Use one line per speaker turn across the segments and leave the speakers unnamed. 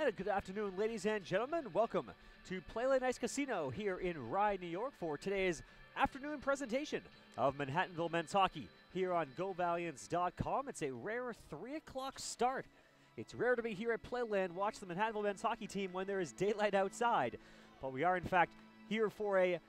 And good afternoon, ladies and gentlemen. Welcome to Playland Ice Casino here in Rye, New York for today's afternoon presentation of Manhattanville men's hockey here on GoValiants.com. It's a rare 3 o'clock start. It's rare to be here at Playland, watch the Manhattanville men's hockey team when there is daylight outside. But we are, in fact, here for a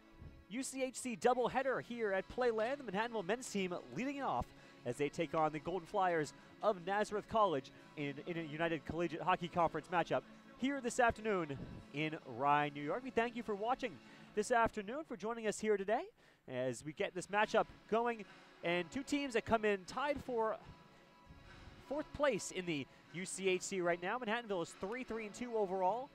UCHC doubleheader here at Playland. The Manhattanville men's team leading it off as they take on the Golden Flyers of Nazareth College in a United Collegiate Hockey Conference matchup here this afternoon in Rye, New York. We thank you for watching this afternoon, for joining us here today as we get this matchup going. And two teams that come in tied for fourth place in the UCHC right now. Manhattanville is 3-3-2 overall.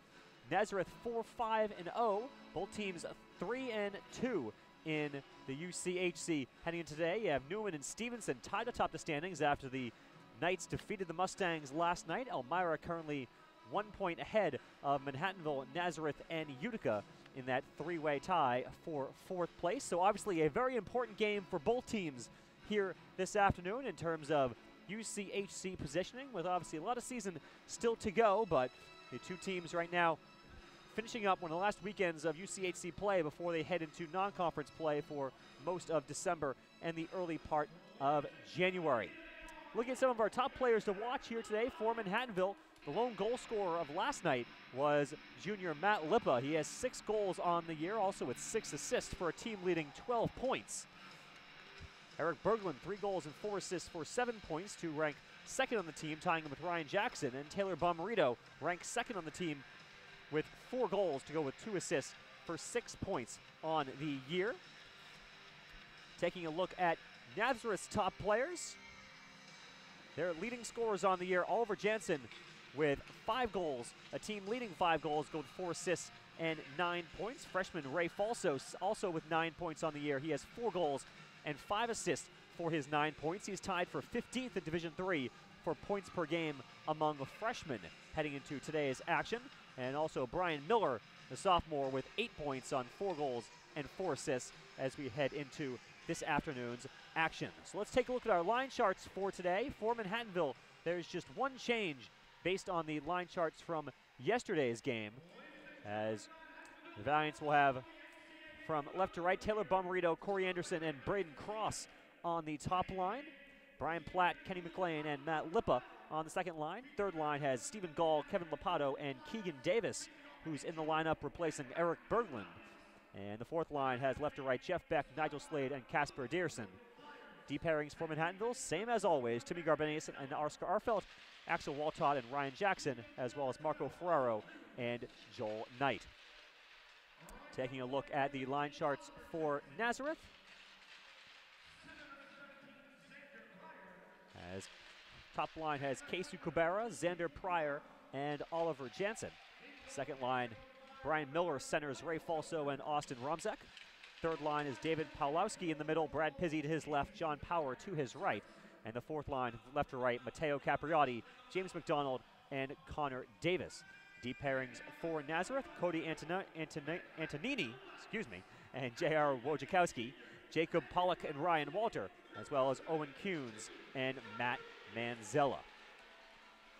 Nazareth 4-5-0. Both teams 3-2 in the UCHC. Heading in today, you have Newman and Stevenson tied atop the standings after the Knights defeated the Mustangs last night. Elmira currently 1 point ahead of Manhattanville, Nazareth, and Utica in that three-way tie for fourth place. So obviously a very important game for both teams here this afternoon in terms of UCHC positioning, with obviously a lot of season still to go, but the two teams right now finishing up one of the last weekends of UCHC play before they head into non-conference play for most of December and the early part of January. Looking at some of our top players to watch here today for Manhattanville, the lone goal scorer of last night was junior Matt Lippa. He has 6 goals on the year, also with 6 assists for a team-leading 12 points. Eric Berglund, 3 goals and 4 assists for 7 points to rank second on the team, tying him with Ryan Jackson. And Taylor Bomarito ranked second on the team with 4 goals to go with 2 assists for 6 points on the year. Taking a look at Nazareth's top players, their leading scorers on the year, Oliver Jansen with 5 goals, a team leading 5 goals, go with 4 assists and 9 points. Freshman Ray Falso also with 9 points on the year. He has 4 goals and 5 assists for his 9 points. He's tied for 15th in Division III for points per game among the freshmen heading into today's action. And also Brian Miller, the sophomore, with 8 points on 4 goals and 4 assists as we head into this afternoon's action. So let's take a look at our line charts for today. For Manhattanville, there's just one change based on the line charts from yesterday's game, as the Valiants will have from left to right Taylor Bomarito, Corey Anderson, and Braden Cross on the top line. Brian Platt, Kenny McLean, and Matt Lippa on the second line. Third line has Stephen Gall, Kevin Lopato, and Keegan Davis, who's in the lineup replacing Eric Berglund. And the fourth line has left to right Jeff Beck, Nigel Slade, and Casper Dearson. Deep pairings for Manhattanville, same as always, Timmy Garbenius and Oscar Arfelt, Axel Waltott, and Ryan Jackson, as well as Marco Ferraro and Joel Knight. Taking a look at the line charts for Nazareth, as top line has Casey Kubera, Xander Pryor, and Oliver Jansen. Second line, Brian Miller centers Ray Falso and Austin Romzek. Third line is David Pawlowski in the middle, Brad Pizzi to his left, John Power to his right. And the fourth line, left to right, Matteo Capriotti, James McDonald, and Connor Davis. Deep pairings for Nazareth, Cody Antonini, and J.R. Wojciechowski, Jacob Pollock and Ryan Walter, as well as Owen Kuhns and Matt Manzella.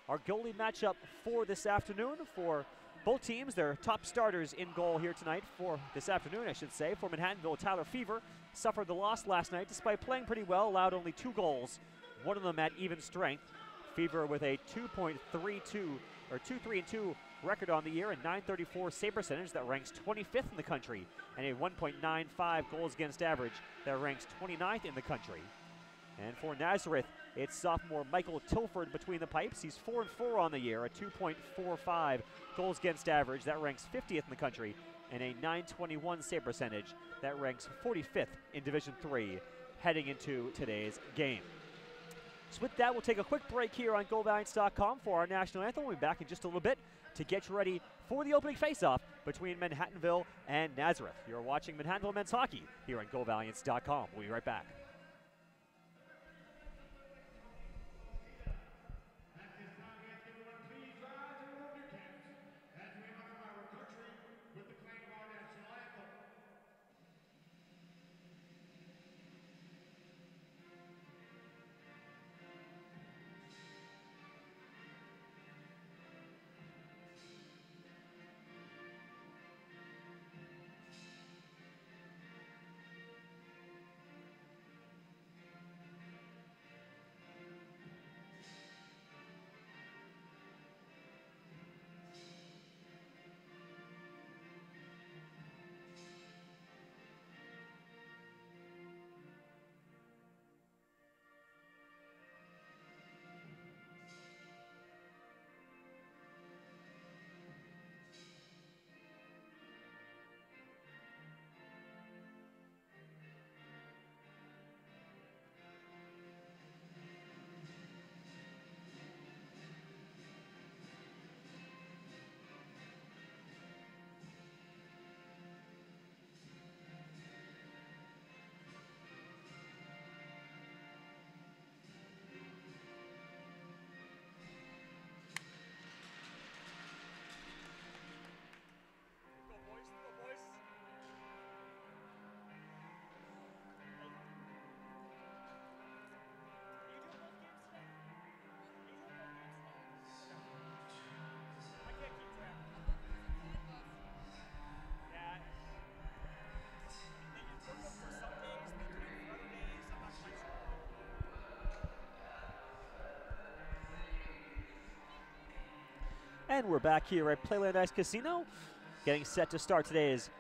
Our goalie matchup for this afternoon for both teams, their top starters in goal here tonight for this afternoon, I should say. For Manhattanville, Tyler Fever suffered the loss last night despite playing pretty well, allowed only 2 goals, one of them at even strength. Fever with a 2.32 record on the year, a .934 save percentage that ranks 25th in the country, and a 1.95 goals against average that ranks 29th in the country. And for Nazareth, it's sophomore Michael Tilford between the pipes. He's 4-4 on the year, a 2.45 goals against average that ranks 50th in the country, and a .921 save percentage that ranks 45th in Division III heading into today's game. So with that, we'll take a quick break here on GoValiants.com for our national anthem. We'll be back in just a little bit to get you ready for the opening face-off between Manhattanville and Nazareth. You're watching Manhattanville men's hockey here on GoValiants.com. We'll be right back. And we're back here at Playland Ice Casino, getting set to start today's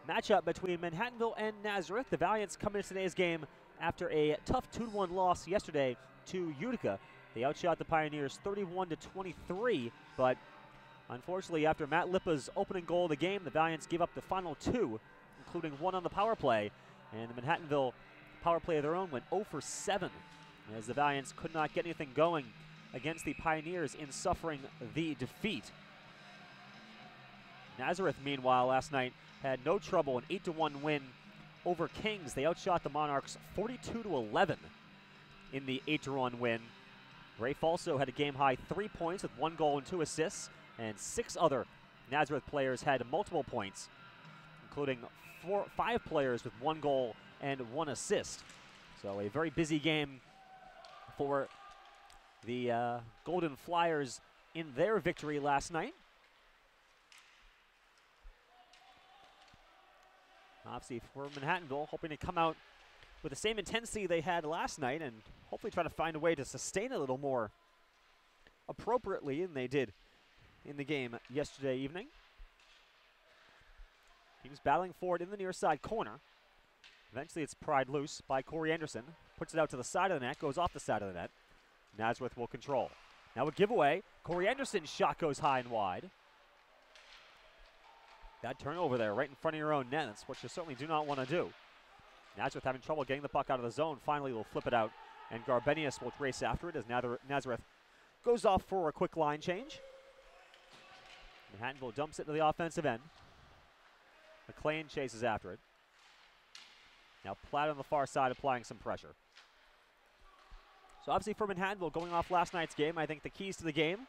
matchup between Manhattanville and Nazareth. The Valiants come into today's game after a tough 2-1 loss yesterday to Utica. They outshot the Pioneers 31-23, but unfortunately after Matt Lippa's opening goal of the game, the Valiants gave up the final 2, including 1 on the power play, and the Manhattanville power play of their own went 0 for 7, as the Valiants could not get anything going against the Pioneers in suffering the defeat. Nazareth, meanwhile, last night had no trouble, an 8-1 win over Kings. They outshot the Monarchs 42-11 in the 8-1 win. Ray Falso had a game-high 3 points with 1 goal and 2 assists, and 6 other Nazareth players had multiple points, including 5 players with 1 goal and 1 assist. So a very busy game for the Golden Flyers in their victory last night. Obviously for Manhattanville, hoping to come out with the same intensity they had last night and hopefully try to find a way to sustain a little more appropriately than they did in the game yesterday evening. Teams battling for it in the near side corner. Eventually it's pried loose by Corey Anderson. Puts it out to the side of the net, goes off the side of the net. Nazareth will control. Now a giveaway. Corey Anderson's shot goes high and wide. That turnover there right in front of your own net. That's what you certainly do not want to do. Nazareth having trouble getting the puck out of the zone. Finally will flip it out, and Garbenius will race after it as Nazareth goes off for a quick line change. Manhattanville dumps it to the offensive end. McLean chases after it. Now Platt on the far side applying some pressure. So obviously for Manhattanville, going off last night's game, I think the keys to the game,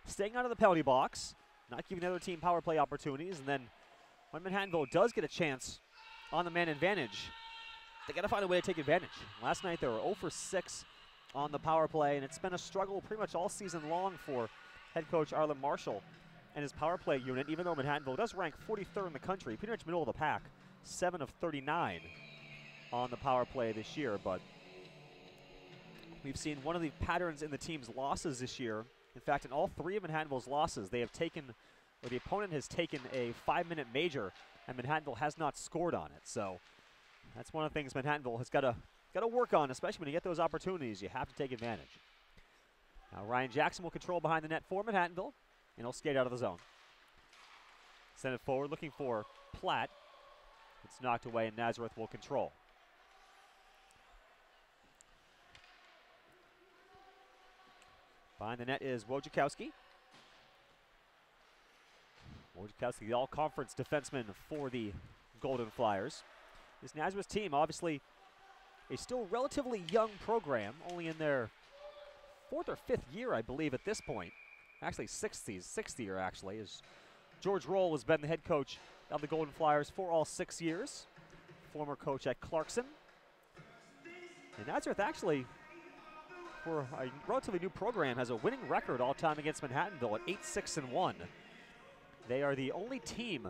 staying out of the penalty box, not giving the other team power play opportunities, and then when Manhattanville does get a chance on the man advantage, they got to find a way to take advantage. Last night they were 0 for 6 on the power play, and it's been a struggle pretty much all season long for head coach Arlen Marshall and his power play unit, even though Manhattanville does rank 43rd in the country, pretty much middle of the pack, 7 of 39 on the power play this year. But we've seen one of the patterns in the team's losses this year. In fact, in all 3 of Manhattanville's losses, they have taken, or the opponent has taken a 5-minute major, and Manhattanville has not scored on it. So that's one of the things Manhattanville has got to work on, especially when you get those opportunities. You have to take advantage. Now Ryan Jackson will control behind the net for Manhattanville, and he'll skate out of the zone. Send it forward, looking for Platt. It's knocked away, and Nazareth will control. Behind the net is Wojciechowski. Wojciechowski, the all-conference defenseman for the Golden Flyers. This Nazareth team, obviously a still relatively young program, only in their 4th or 5th year, I believe, at this point. Actually, sixth year, actually, as George Roll has been the head coach of the Golden Flyers for all 6 years. Former coach at Clarkson. And Nazareth actually, for a relatively new program, has a winning record all time against Manhattanville at 8-6-1. They are the only team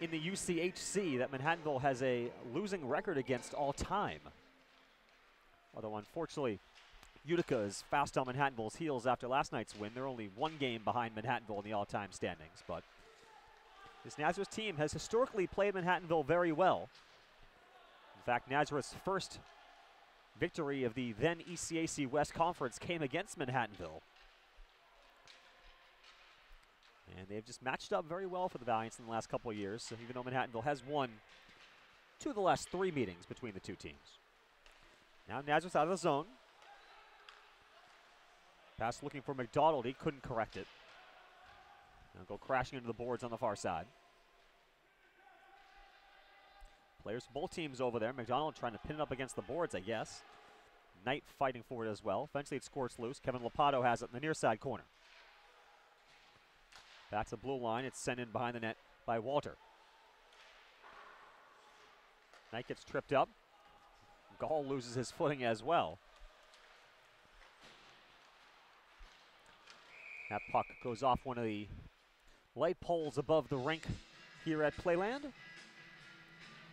in the UCHC that Manhattanville has a losing record against all time. Although unfortunately, Utica is fast on Manhattanville's heels after last night's win. They're only 1 game behind Manhattanville in the all-time standings. But this Nazareth team has historically played Manhattanville very well. In fact, Nazareth's first victory of the then ECAC West Conference came against Manhattanville. And they've just matched up very well for the Valiants in the last couple of years, so even though Manhattanville has won 2 of the last 3 meetings between the 2 teams. Now Nazareth's out of the zone. Pass looking for McDonald. He couldn't correct it. Now go crashing into the boards on the far side. Players from both teams over there. McDonald trying to pin it up against the boards, I guess. Knight fighting for it as well. Eventually it squirts loose. Kevin Lopato has it in the near side corner. Back to the blue line. It's sent in behind the net by Walter. Knight gets tripped up. Gall loses his footing as well. That puck goes off one of the light poles above the rink here at Playland.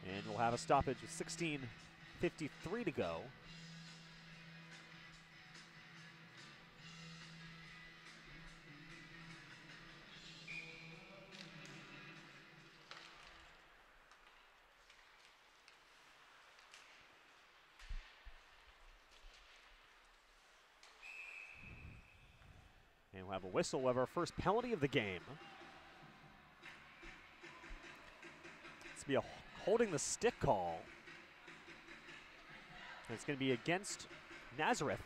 And we'll have a stoppage with 16:53 to go. And we'll have a whistle. We'll have our first penalty of the game. It's going to be a holding the stick call. And it's going to be against Nazareth.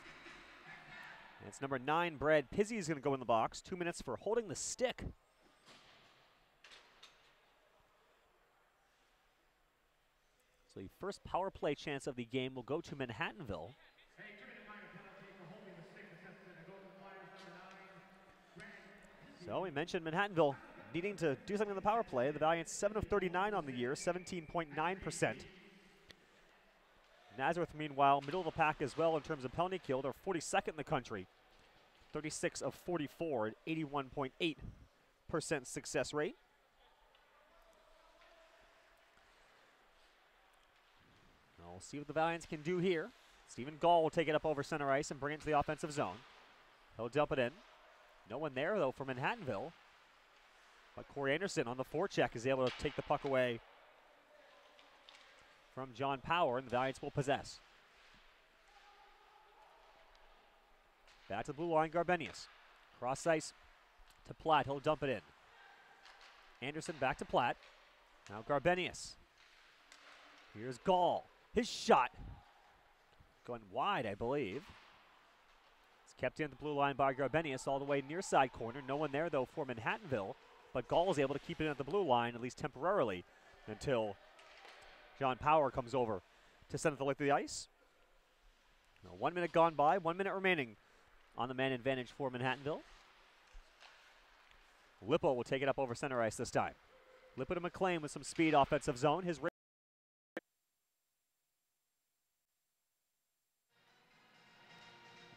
And it's number 9, Brad Pizzi, is going to go in the box. 2 minutes for holding the stick. So the first power play chance of the game will go to Manhattanville. So we mentioned Manhattanville needing to do something on the power play. The Valiants 7 of 39 on the year, 17.9%. Nazareth, meanwhile, middle of the pack as well in terms of penalty kill. They're 42nd in the country, 36 of 44 at 81.8% success rate. We'll see what the Valiants can do here. Stephen Gall will take it up over center ice and bring it to the offensive zone. He'll dump it in. No one there, though, for Manhattanville. But Corey Anderson on the forecheck is able to take the puck away from John Power, and the Valiants will possess. Back to the blue line, Garbenius. Cross ice to Platt. He'll dump it in. Anderson back to Platt. Now Garbenius. Here's Gall. His shot. Going wide, I believe. Kept in the blue line by Garbenius all the way near side corner. No one there, though, for Manhattanville. But Gall is able to keep it in at the blue line, at least temporarily, until John Power comes over to center the length of the ice. Now, 1 minute gone by, 1 minute remaining on the man advantage for Manhattanville. Lippo will take it up over center ice this time. Lippo to McLean with some speed, offensive zone. His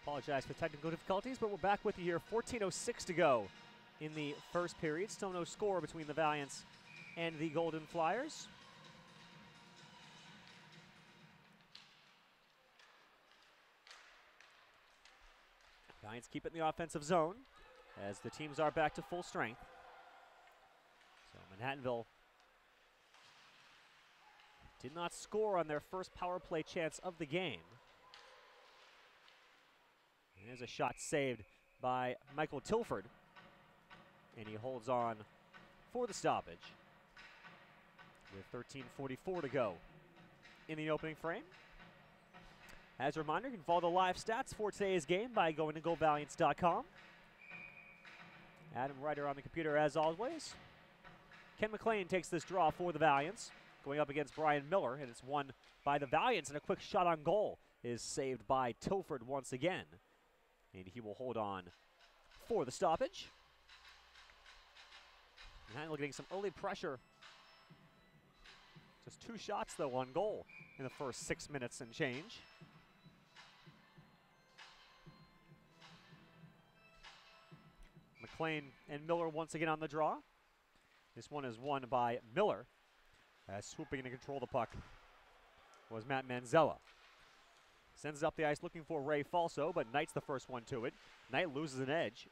apologize for technical difficulties, but we're back with you here. 14:06 to go in the first period. Still no score between the Valiants and the Golden Flyers. Valiants keep it in the offensive zone as the teams are back to full strength. So Manhattanville did not score on their first power play chance of the game. There's a shot saved by Michael Tilford, and he holds on for the stoppage with 13:44 to go in the opening frame. As a reminder, you can follow the live stats for today's game by going to GoValiants.com. Adam Ryder on the computer as always. Ken McLean takes this draw for the Valiants, going up against Brian Miller, and it's won by the Valiants, and a quick shot on goal is saved by Tilford once again. And he will hold on for the stoppage. Manhattanville getting some early pressure. Just 2 shots, though, on goal in the first 6 minutes and change. McLean and Miller once again on the draw. This one is won by Miller. Swooping in to control the puck was Matt Manzella. Sends it up the ice looking for Ray Falso, but Knight's the first one to it. Knight loses an edge.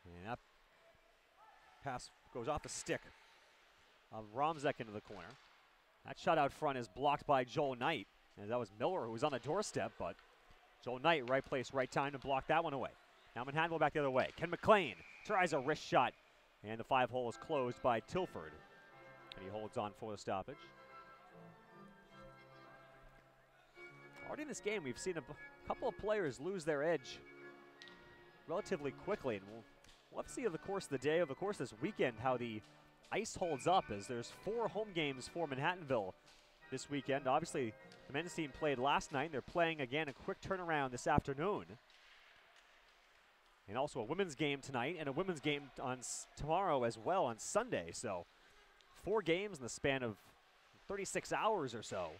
And that pass goes off the stick of Romzek into the corner. That shot out front is blocked by Joel Knight. And that was Miller who was on the doorstep, but Joel Knight, right place, right time to block that one away. Now Manhattanville back the other way. Ken McLean tries a wrist shot, and the 5-hole is closed by Tilford. And he holds on for the stoppage. Already in this game, we've seen a couple of players lose their edge relatively quickly. And we'll have to see over the course of the day, over the course of this weekend, how the ice holds up, as there's 4 home games for Manhattanville this weekend. Obviously, the men's team played last night. They're playing again a quick turnaround this afternoon. And also a women's game tonight and a women's game on tomorrow as well on Sunday. So 4 games in the span of 36 hours or so.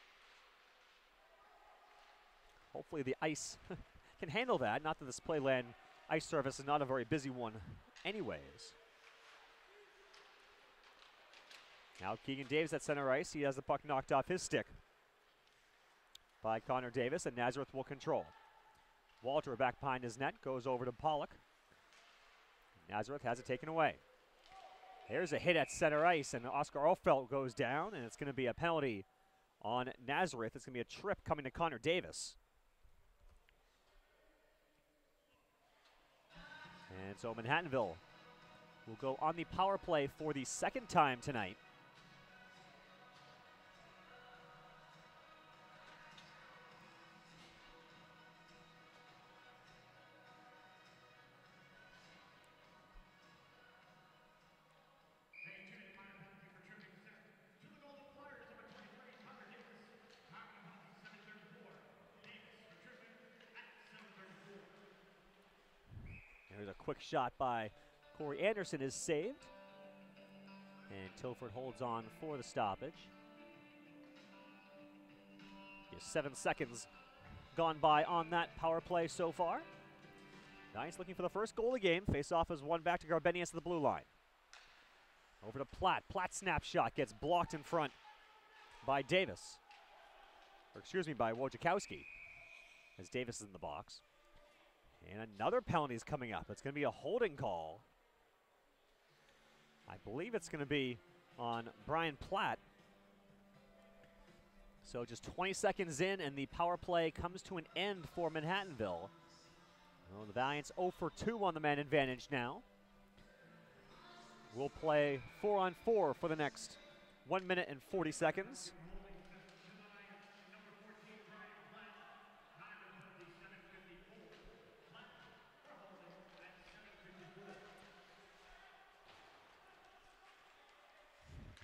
Hopefully the ice can handle that. Not that this Playland ice surface is not a very busy one anyways. Now Keegan Davis at center ice. He has the puck knocked off his stick by Connor Davis, and Nazareth will control. Walter back behind his net, goes over to Pollock. Nazareth has it taken away. There's a hit at center ice, and Oscar Orfelt goes down, and it's going to be a penalty on Nazareth. It's going to be a trip coming to Connor Davis. And so Manhattanville will go on the power play for the second time tonight. There's a quick shot by Corey Anderson is saved. And Tilford holds on for the stoppage. Just 7 seconds gone by on that power play so far. Nice looking for the first goal of the game. Face-off is won back to Garbenius at the blue line. Over to Platt. Platt's snapshot gets blocked in front by Davis. Or excuse me, by Wojciechowski, as Davis is in the box. And another penalty is coming up. It's going to be a holding call. I believe it's going to be on Brian Platt. So just 20 seconds in, and the power play comes to an end for Manhattanville. Well, the Valiants 0 for 2 on the man advantage now. We'll play 4-on-4 for the next 1 minute and 40 seconds.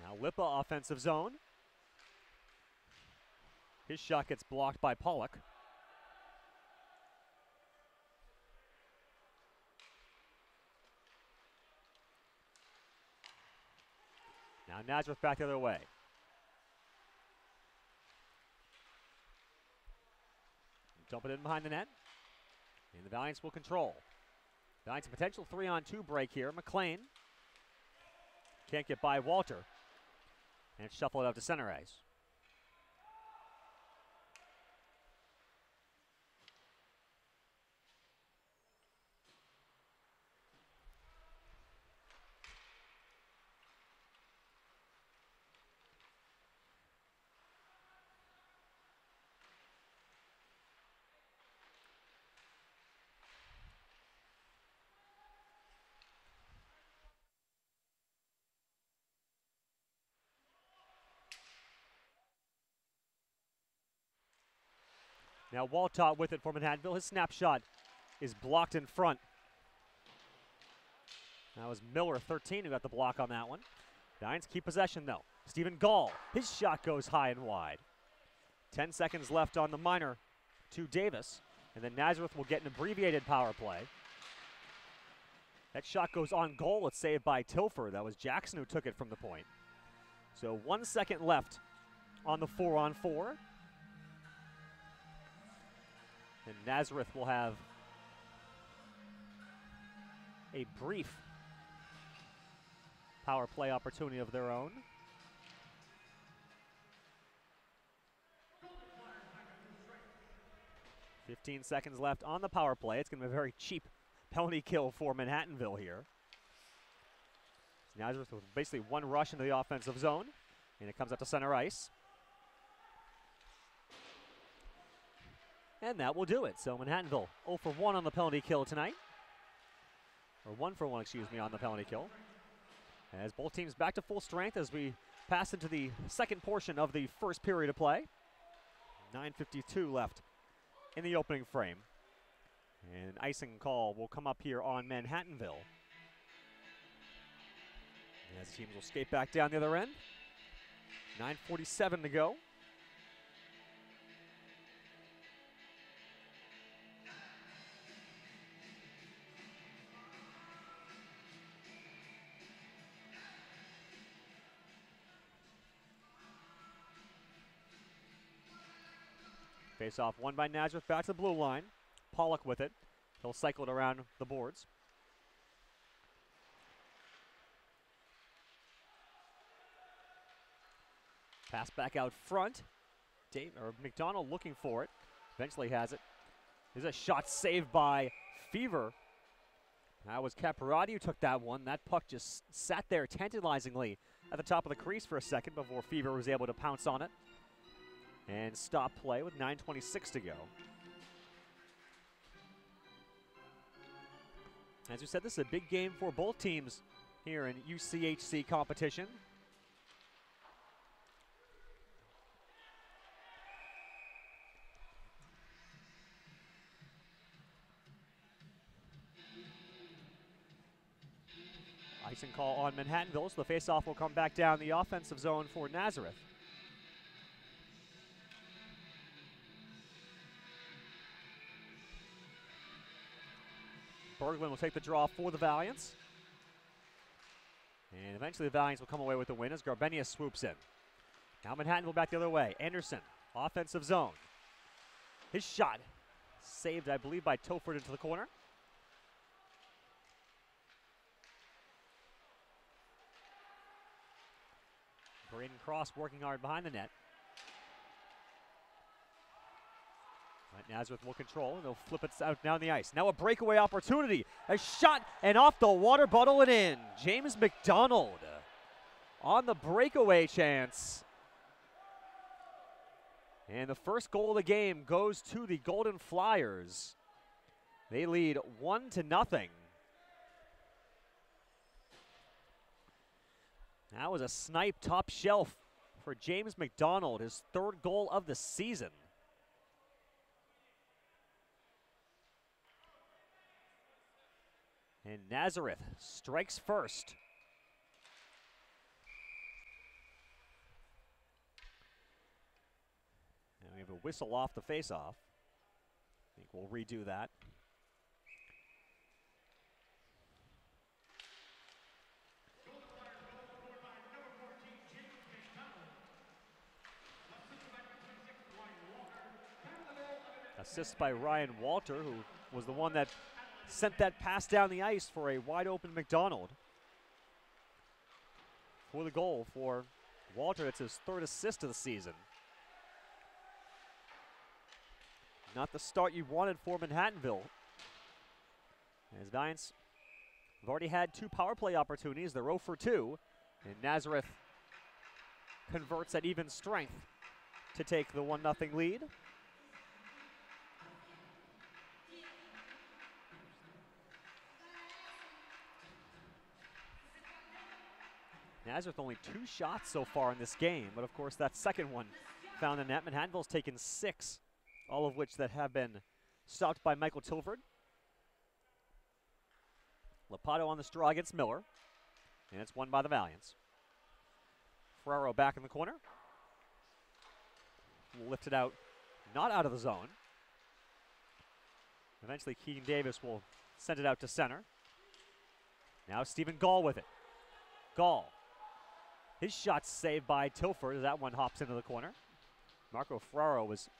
Now Lipa offensive zone. His shot gets blocked by Pollock. Now Nazareth back the other way. Dump it in behind the net. And the Valiants will control. Valiants a potential 3-on-2 break here. McLean can't get by Walter. And shuffle it out to center ice. Now Waltot with it for Manhattanville. His snapshot is blocked in front. That was Miller, 13, who got the block on that one. Giants keep possession, though. Stephen Gall, his shot goes high and wide. 10 seconds left on the minor to Davis. And then Nazareth will get an abbreviated power play. That shot goes on goal. It's saved by Tilford. That was Jackson who took it from the point. So 1 second left on the 4-on-4. And Nazareth will have a brief power play opportunity of their own. $15 seconds left on the power play. It's going to be a very cheap penalty kill for Manhattanville here. Nazareth with basically one rush into the offensive zone, and it comes up to center ice. And that will do it. So Manhattanville 0 for 1 on the penalty kill tonight. Or 1 for 1, excuse me, on the penalty kill. As both teams back to full strength as we pass into the second portion of the first period of play. 9:52 left in the opening frame. And an icing call will come up here on Manhattanville. As the teams will skate back down the other end. 9:47 to go. Face-off won by Nazareth, back to the blue line. Pollock with it. He'll cycle it around the boards. Pass back out front. McDonald looking for it. Eventually has it. There's a shot saved by Fever. That was Caparati who took that one. That puck just sat there tantalizingly at the top of the crease for a second before Fever was able to pounce on it and stop play with 9:26 to go. As you said, this is a big game for both teams here in UCHC competition. Icing call on Manhattanville, so the faceoff will come back down the offensive zone for Nazareth. Berglund will take the draw for the Valiants. And eventually the Valiants will come away with the win as Garbenius swoops in. Now Manhattanville back the other way. Anderson, offensive zone. His shot saved, I believe, by Tilford into the corner. Braden Cross working hard behind the net. Right, Nazareth will control, and they'll flip it out down the ice. Now a breakaway opportunity. A shot, and off the water bottle and in. James McDonald on the breakaway chance. And the first goal of the game goes to the Golden Flyers. They lead 1-0. That was a snipe top shelf for James McDonald, his third goal of the season. And Nazareth strikes first. And we have a whistle off the faceoff. I think we'll redo that. Assist by Ryan Walter, who was the one that sent that pass down the ice for a wide open McDonald. For the goal for Walter, it's his third assist of the season. Not the start you wanted for Manhattanville. As Valiants have already had 2 power play opportunities. They're 0 for 2. And Nazareth converts at even strength to take the 1-0 lead. Nazareth only 2 shots so far in this game, but of course that second one found the net. Manhattanville's taken 6, all of which that have been stopped by Michael Tilford. Lopato on the straw against Miller, and it's won by the Valiants. Ferraro back in the corner. Will lift it out, not out of the zone. Eventually Keegan Davis will send it out to center. Now Stephen Gall with it. Gall. His shot's saved by Tilford as that one hops into the corner. Marco Ferraro was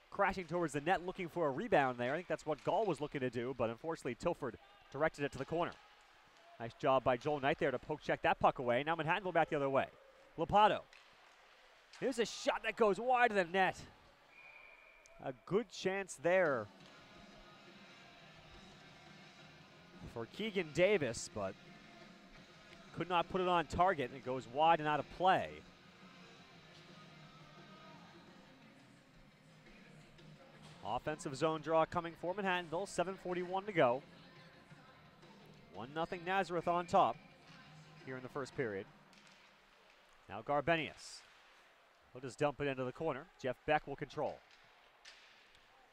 crashing towards the net looking for a rebound there. I think that's what Gall was looking to do, but unfortunately Tilford directed it to the corner. Nice job by Joel Knight there to poke check that puck away. Now Manhattanville back the other way. Lopato. Here's a shot that goes wide of the net. A good chance there for Keegan Davis, but could not put it on target, and it goes wide and out of play. Offensive zone draw coming for Manhattanville, 7:41 to go. 1-0 Nazareth on top here in the first period. Now Garbenius. He'll just dump it into the corner. Jeff Beck will control.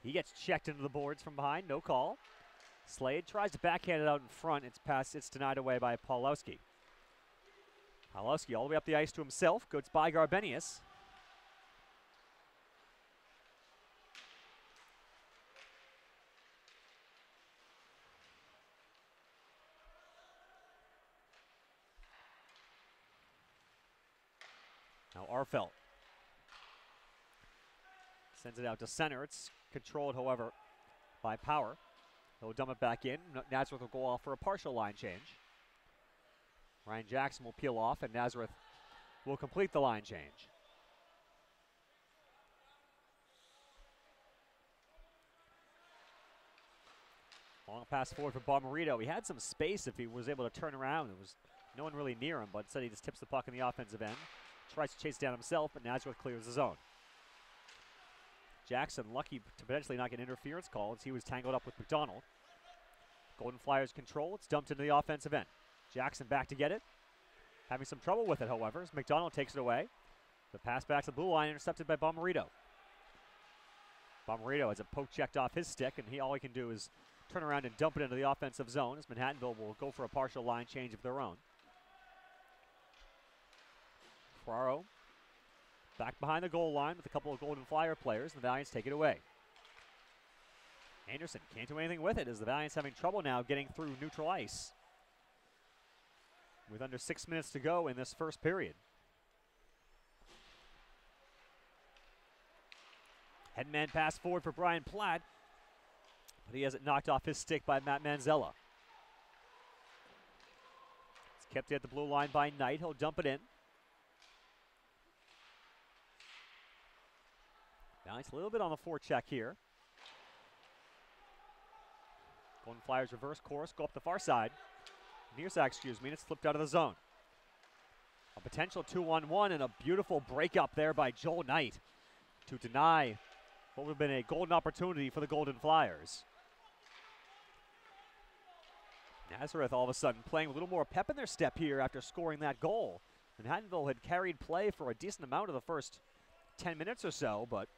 He gets checked into the boards from behind, no call. Slade tries to backhand it out in front. It's denied away by Paulowski. Paulowski all the way up the ice to himself. Goes by Garbenius. Now Arfelt sends it out to center. It's controlled, however, by Power. He'll dump it back in. Nazareth will go off for a partial line change. Ryan Jackson will peel off, and Nazareth will complete the line change. Long pass forward for Bomarito. He had some space if he was able to turn around. There was no one really near him, but instead he just tips the puck in the offensive end. Tries to chase down himself, but Nazareth clears the zone. Jackson lucky to potentially not get interference called as he was tangled up with McDonald. Golden Flyers control. It's dumped into the offensive end. Jackson back to get it. Having some trouble with it, however, as McDonald takes it away. The pass back to the blue line, intercepted by Bomarito. Bomarito has a poke checked off his stick, and all he can do is turn around and dump it into the offensive zone, as Manhattanville will go for a partial line change of their own. Ferraro back behind the goal line with a couple of Golden Flyer players. The Valiants take it away. Anderson can't do anything with it, as the Valiants having trouble now getting through neutral ice with under 6 minutes to go in this first period. Headman pass forward for Brian Platt, but he has it knocked off his stick by Matt Manzella. It's kept at the blue line by Knight. He'll dump it in. Valiants a little bit on the forecheck here. Golden Flyers reverse course, go up the far side. Near side, excuse me, and it's flipped out of the zone. A potential 2-on-1 and a beautiful breakup there by Joel Knight to deny what would have been a golden opportunity for the Golden Flyers. Nazareth all of a sudden playing a little more pep in their step here after scoring that goal. Manhattanville had carried play for a decent amount of the first 10 minutes or so, but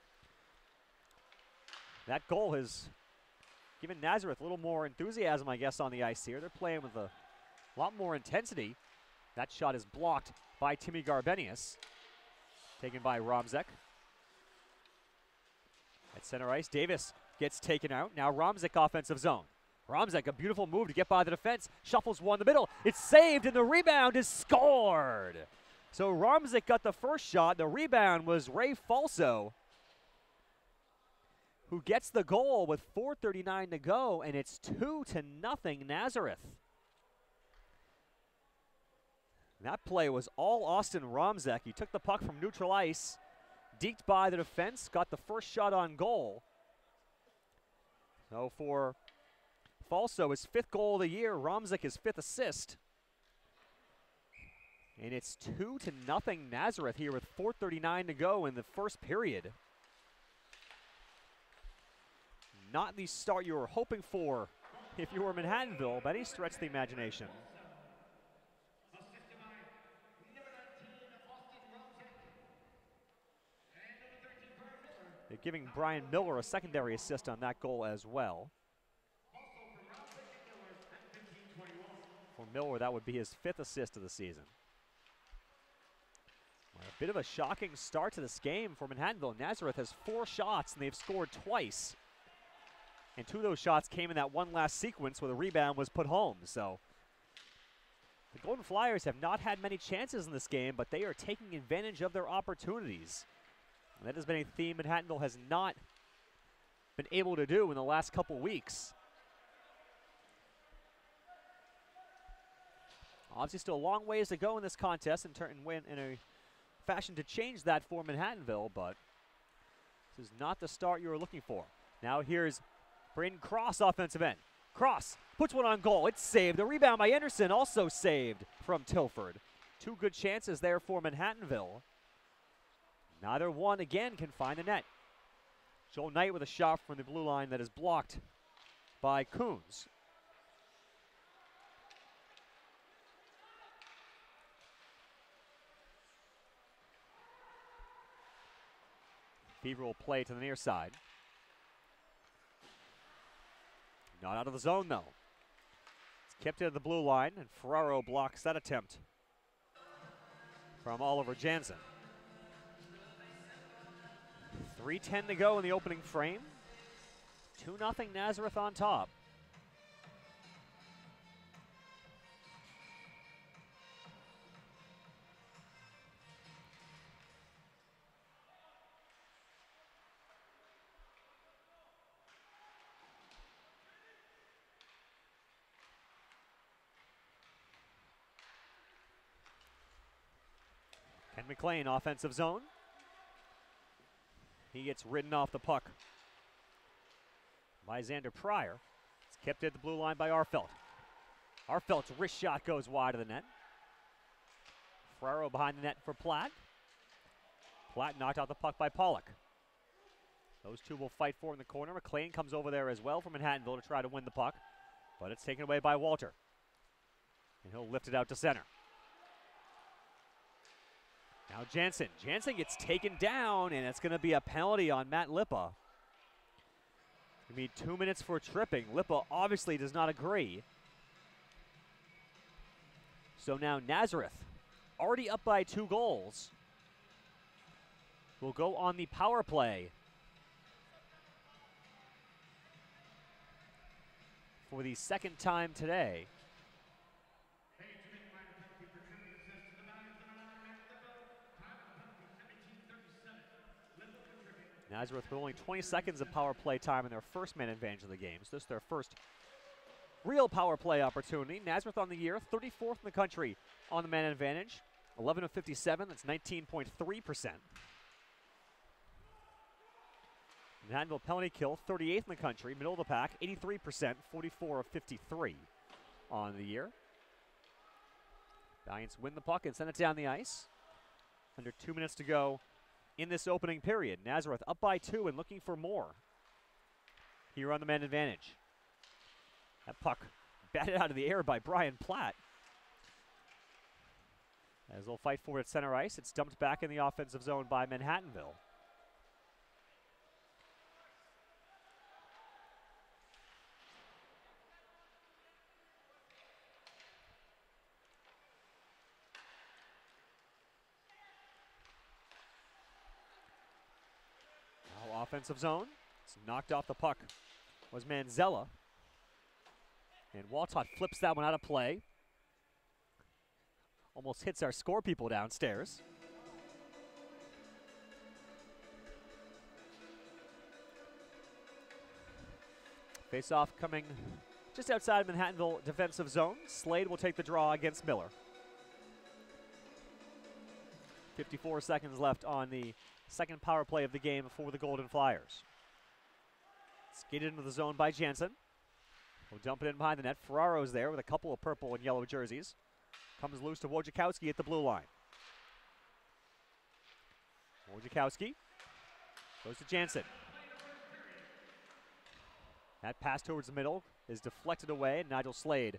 that goal has given Nazareth a little more enthusiasm, I guess, on the ice here. They're playing with a lot more intensity. That shot is blocked by Timmy Garbenius. Taken by Romzek. At center ice, Davis gets taken out. Now Romzek offensive zone. Romzek, a beautiful move to get by the defense. Shuffles one in the middle. It's saved, and the rebound is scored. So Romzek got the first shot. The rebound was Ray Falso, who gets the goal with 4:39 to go, and it's 2-0 Nazareth. That play was all Austin Romzek. He took the puck from neutral ice, deked by the defense, got the first shot on goal. So for Falso, his 5th goal of the year, Romzek his 5th assist. And it's 2-0 Nazareth here with 4:39 to go in the first period. Not the start you were hoping for if you were Manhattanville, by any stretch of the imagination. They're giving Brian Miller a secondary assist on that goal as well. For Miller, that would be his 5th assist of the season. Well, a bit of a shocking start to this game for Manhattanville. Nazareth has 4 shots, and they've scored twice. And 2 of those shots came in that one last sequence where the rebound was put home. So the Golden Flyers have not had many chances in this game, but they are taking advantage of their opportunities. And that has been a theme Manhattanville has not been able to do in the last couple weeks. Obviously still a long ways to go in this contest and win in a fashion to change that for Manhattanville, but this is not the start you were looking for. Now here's Braden Cross, offensive end. Cross puts one on goal. It's saved. The rebound by Anderson also saved from Tilford. 2 good chances there for Manhattanville. Neither one, again, can find the net. Joel Knight with a shot from the blue line that is blocked by Coons. Fever will play to the near side. Not out of the zone, though. It's kept into the blue line, and Ferraro blocks that attempt from Oliver Jansen. 3:10 to go in the opening frame. 2-0 Nazareth on top. Ken McLean, offensive zone. He gets ridden off the puck by Xander Pryor. It's kept at the blue line by Arfelt. Arfelt's wrist shot goes wide of the net. Ferraro behind the net for Platt. Platt knocked out the puck by Pollock. Those two will fight for it in the corner. McLean comes over there as well from Manhattanville to try to win the puck. but it's taken away by Walter. And he'll lift it out to center. Now Jansen. Jansen gets taken down, and it's going to be a penalty on Matt Lippa. It's going to be 2 minutes for tripping. Lippa obviously does not agree. So now Nazareth, already up by 2 goals, will go on the power play for the second time today. Nazareth with only 20 seconds of power play time in their first man advantage of the game. So this is their first real power play opportunity. Nazareth on the year, 34th in the country on the man advantage. 11 of 57, that's 19.3%. Manhattanville penalty kill, 38th in the country, middle of the pack, 83%, 44 of 53 on the year. Giants win the puck and send it down the ice. Under 2 minutes to go in this opening period. Nazareth up by 2 and looking for more here on the man advantage. That puck batted out of the air by Brian Platt. As they'll fight for it at center ice, it's dumped back in the offensive zone by Manhattanville. Now offensive zone. It's knocked off the puck was Manzella. And Waltot flips that one out of play. Almost hits our score people downstairs. Face-off coming just outside Manhattanville defensive zone. Slade will take the draw against Miller. 54 seconds left on the second power play of the game for the Golden Flyers. Skated into the zone by Jansen. We'll dump it in behind the net. Ferraro's there with a couple of purple and yellow jerseys. Comes loose to Wojciechowski at the blue line. Wojciechowski goes to Jansen. That pass towards the middle is deflected away, and Nigel Slade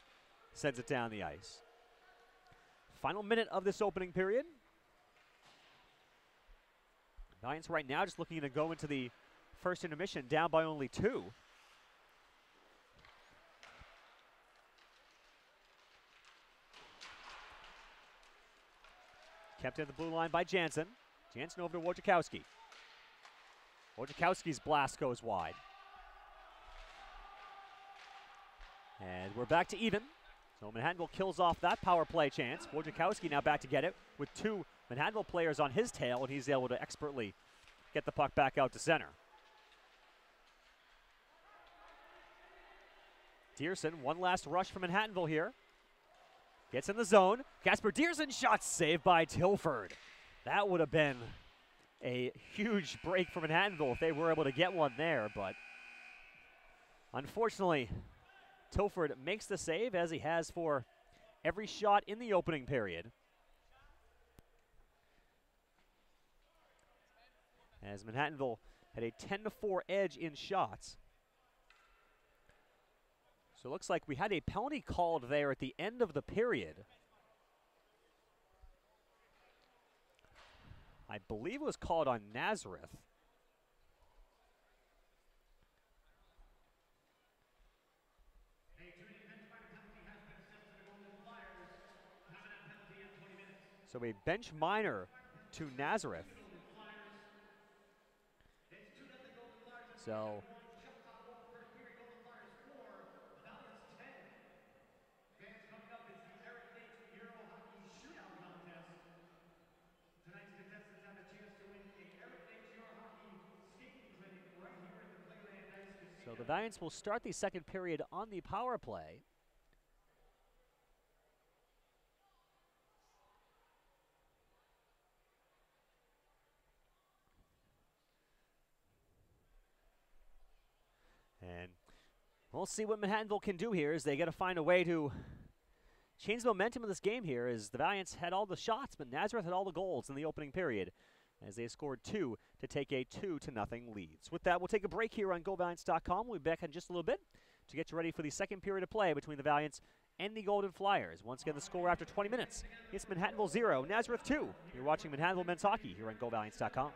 sends it down the ice. Final minute of this opening period. Giants right now just looking to go into the first intermission down by only 2. Kept in the blue line by Jansen. Jansen over to Wojciechowski. Wojciechowski's blast goes wide. And we're back to even. So Manhattanville kills off that power play chance. Wojciechowski now back to get it with 2 Manhattanville players on his tail, and he's able to expertly get the puck back out to center. Dearson, one last rush from Manhattanville here. Gets in the zone. Casper Dearson shot saved by Tilford. That would have been a huge break for Manhattanville if they were able to get one there, but unfortunately, Tilford makes the save as he has for every shot in the opening period. As Manhattanville had a 10-4 edge in shots. So it looks like we had a penalty called there at the end of the period. I believe it was called on Nazareth. So a bench minor to Nazareth. So the Giants will start the second period on the power play. And we'll see what Manhattanville can do here as they got to find a way to change the momentum of this game here, as the Valiants had all the shots, but Nazareth had all the goals in the opening period as they scored 2 to take a 2-0 lead. So with that, we'll take a break here on GoValiants.com. We'll be back in just a little bit to get you ready for the second period of play between the Valiants and the Golden Flyers. Once again, the score after 20 minutes. It's Manhattanville 0, Nazareth 2. You're watching Manhattanville Men's Hockey here on GoValiants.com.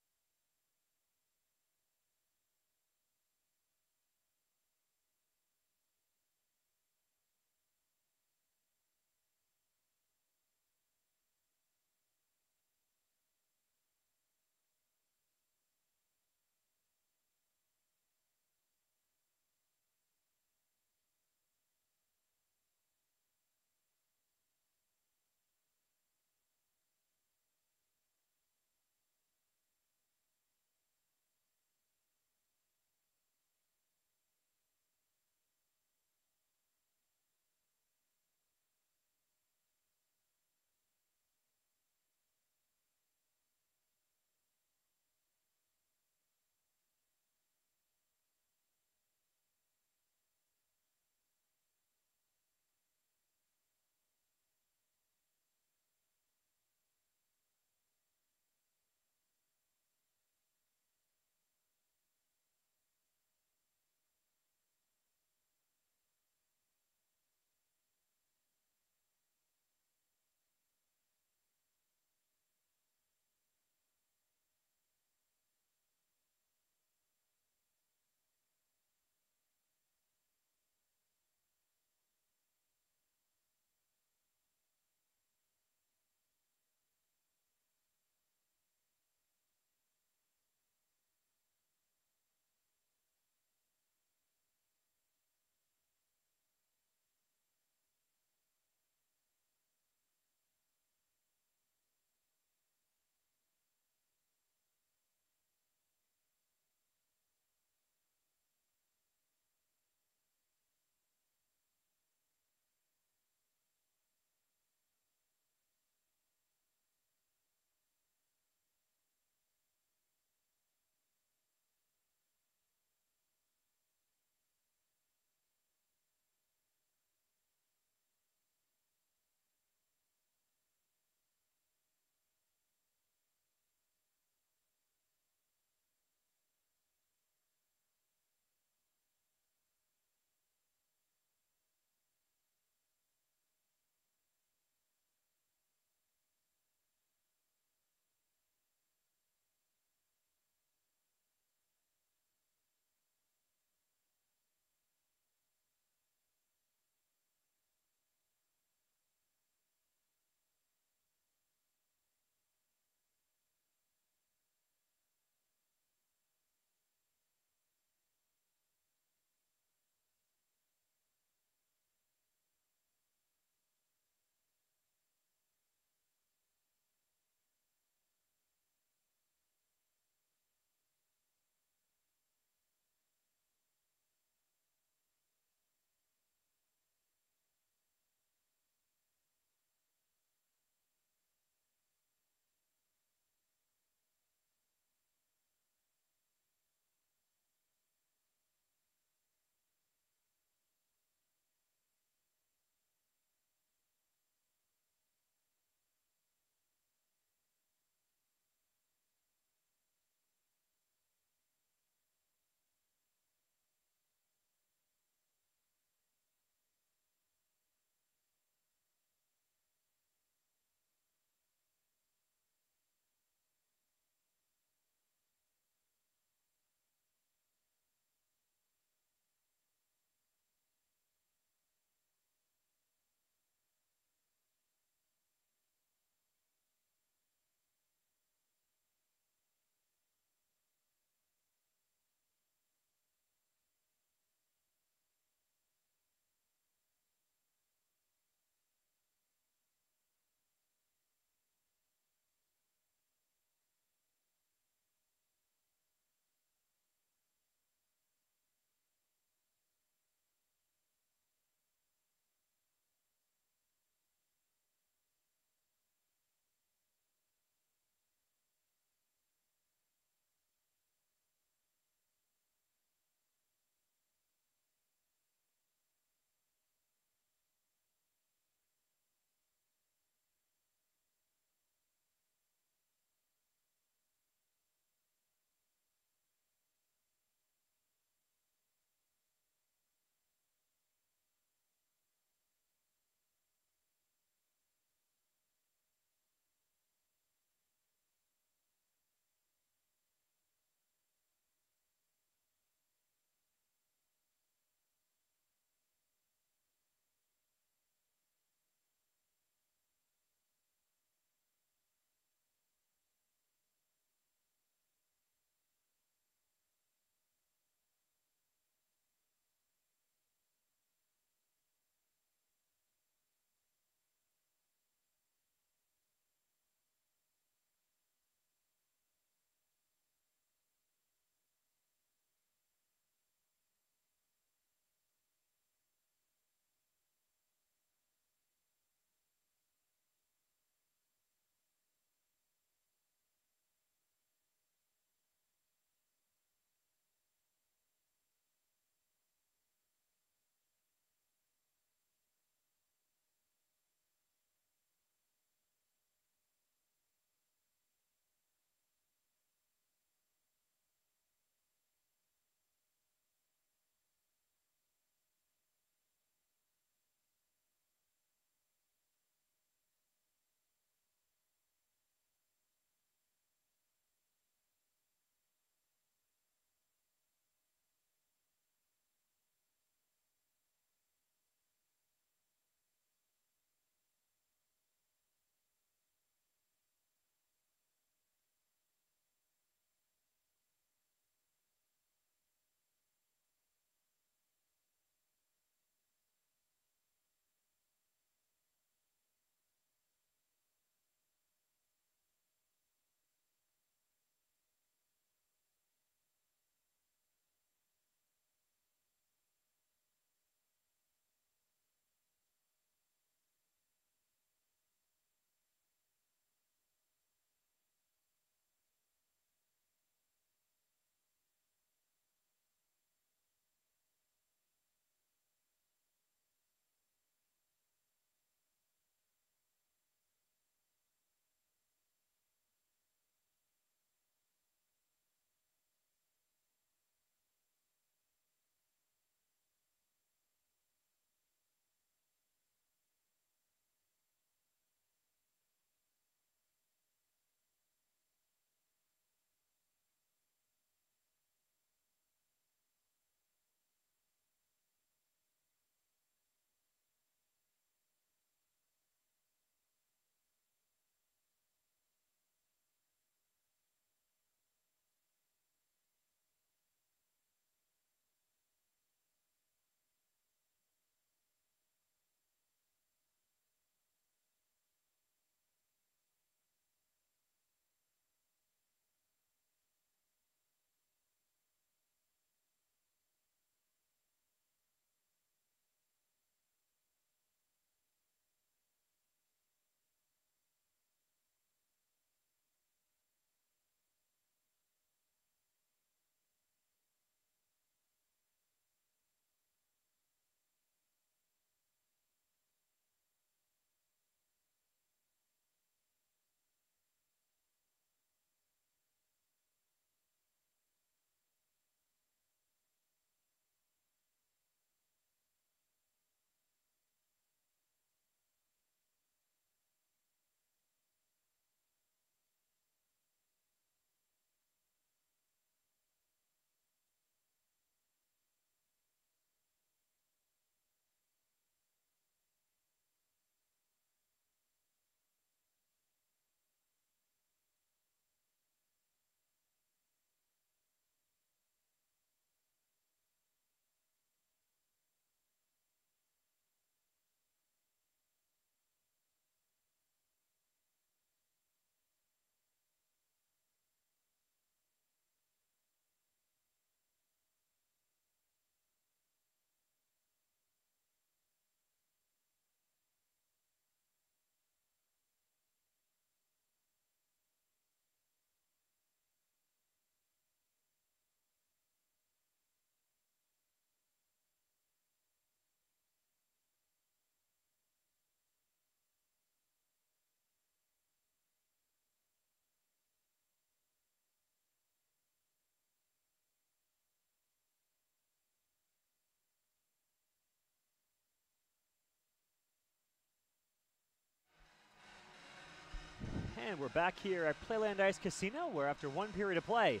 And we're back here at Playland Ice Casino, where after one period of play,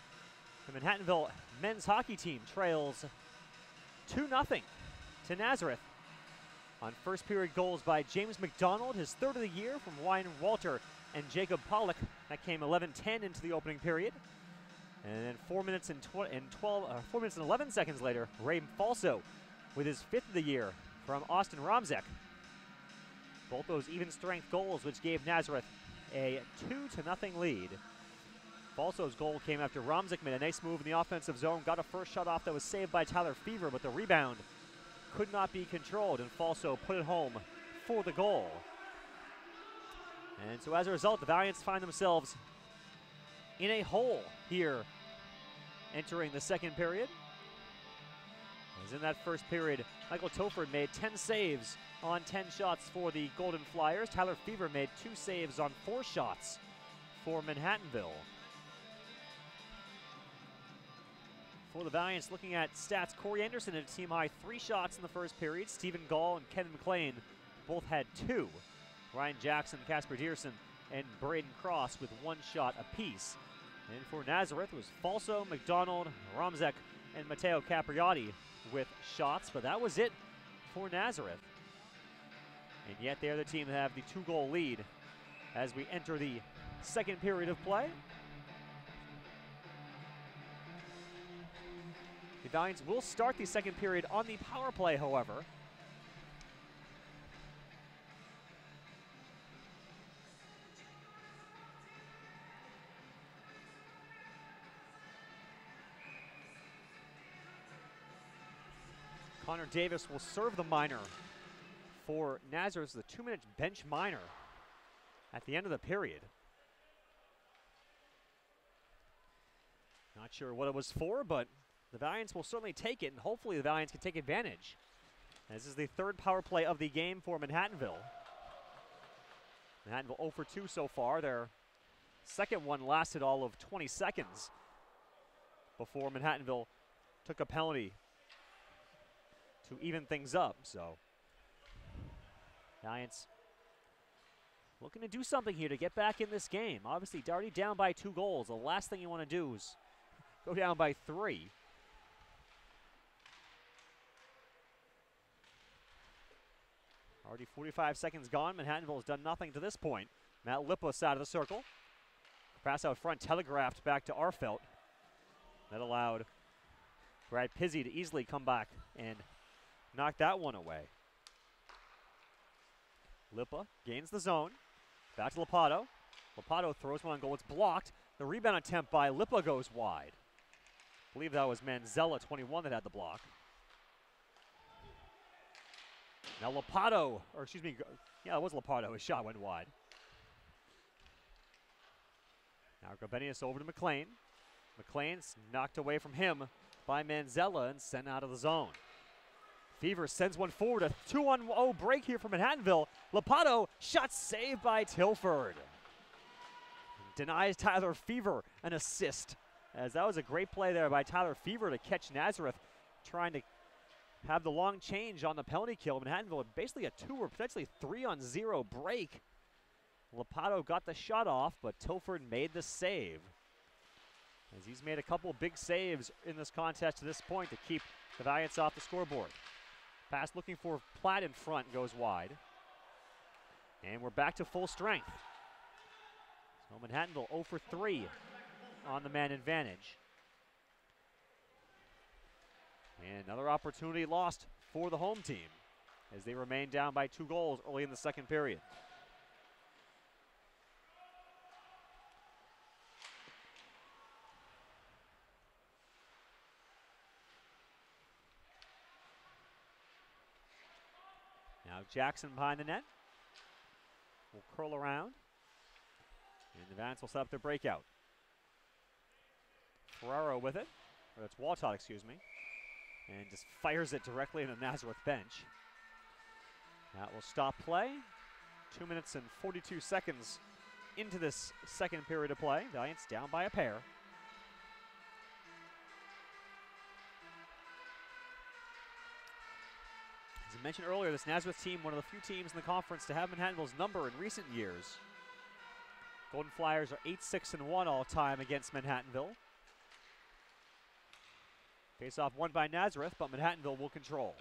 the Manhattanville men's hockey team trails 2-0 to Nazareth. On first period goals by James McDonald, his third of the year, from Ryan Walter and Jacob Pollock. That came 11-10 into the opening period. And then 4 minutes and 11 seconds later, Ray Falso with his fifth of the year from Austin Romzek. Both those even strength goals, which gave Nazareth a 2-0 lead. Falso's goal came after Romzek made a nice move in the offensive zone, got a first shot off that was saved by Tyler Fever, but the rebound could not be controlled, and Falso put it home for the goal. And so as a result, the Valiants find themselves in a hole here entering the second period. As in that first period, Michael Toford made 10 saves on 10 shots for the Golden Flyers. Tyler Fever made 2 saves on 4 shots for Manhattanville. For the Valiants, looking at stats, Corey Anderson had a team-high 3 shots in the first period. Stephen Gall and Kevin McLean both had 2. Ryan Jackson, Casper Dearson, and Braden Cross with 1 shot apiece. And for Nazareth, it was Falso, McDonald, Romzek, and Matteo Capriotti with shots, but that was it for Nazareth. And yet they're the team that have the 2-goal lead as we enter the second period of play. The Valiants will start the second period on the power play, however. Connor Davis will serve the minor for Nazareth, the 2-minute bench minor at the end of the period. Not sure what it was for, but the Valiants will certainly take it, and hopefully the Valiants can take advantage. This is the third power play of the game for Manhattanville. Manhattanville 0 for 2 so far. Their second one lasted all of 20 seconds before Manhattanville took a penalty to even things up. So Valiants looking to do something here to get back in this game. Obviously, already down by 2 goals. The last thing you want to do is go down by 3. Already 45 seconds gone. Manhattanville has done nothing to this point. Matt Lippos out of the circle. Pass out front, telegraphed back to Arfelt. That allowed Brad Pizzi to easily come back and knock that one away. Lippa gains the zone. Back to Lopato. Lopato throws one on goal. It's blocked. The rebound attempt by Lippa goes wide. I believe that was Manzella, 21, that had the block. Now Lopato, or excuse me, yeah, it was Lopato. His shot went wide. Now Gabenius over to McLean. McLean's knocked away from him by Manzella and sent out of the zone. Fever sends one forward, a 2-on-0 break here from Manhattanville. Lopato, shot saved by Tilford. Denies Tyler Fever an assist, as that was a great play there by Tyler Fever to catch Nazareth trying to have the long change on the penalty kill. Manhattanville basically a 2 or potentially 3-on-0 break. Lopato got the shot off, but Tilford made the save, as he's made a couple big saves in this contest to this point to keep the Valiants off the scoreboard. Pass looking for Platt in front, goes wide. And we're back to full strength. So Manhattanville 0 for 3 on the man advantage. And another opportunity lost for the home team as they remain down by 2 goals early in the second period. Now Jackson behind the net will curl around, and the Valiants will set up their breakout. Ferraro with it, or that's Waltot, excuse me, and just fires it directly into the Nazareth bench. That will stop play. 2 minutes and 42 seconds into this second period of play. Valiants down by a pair. As I mentioned earlier, this Nazareth team, one of the few teams in the conference to have Manhattanville's number in recent years. Golden Flyers are 8-6-1 all time against Manhattanville. Face-off won by Nazareth, but Manhattanville will control.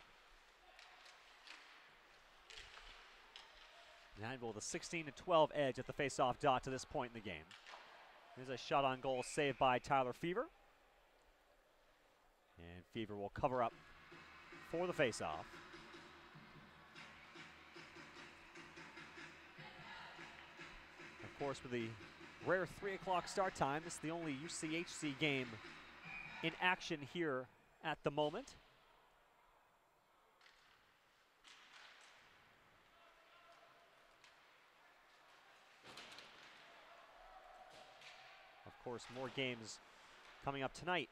Manhattanville with a 16-12 edge at the face-off dot to this point in the game. There's a shot on goal saved by Tyler Fever. And Fever will cover up for the face-off. Of course, with the rare 3 o'clock start time, this is the only UCHC game in action here at the moment. Of course, more games coming up tonight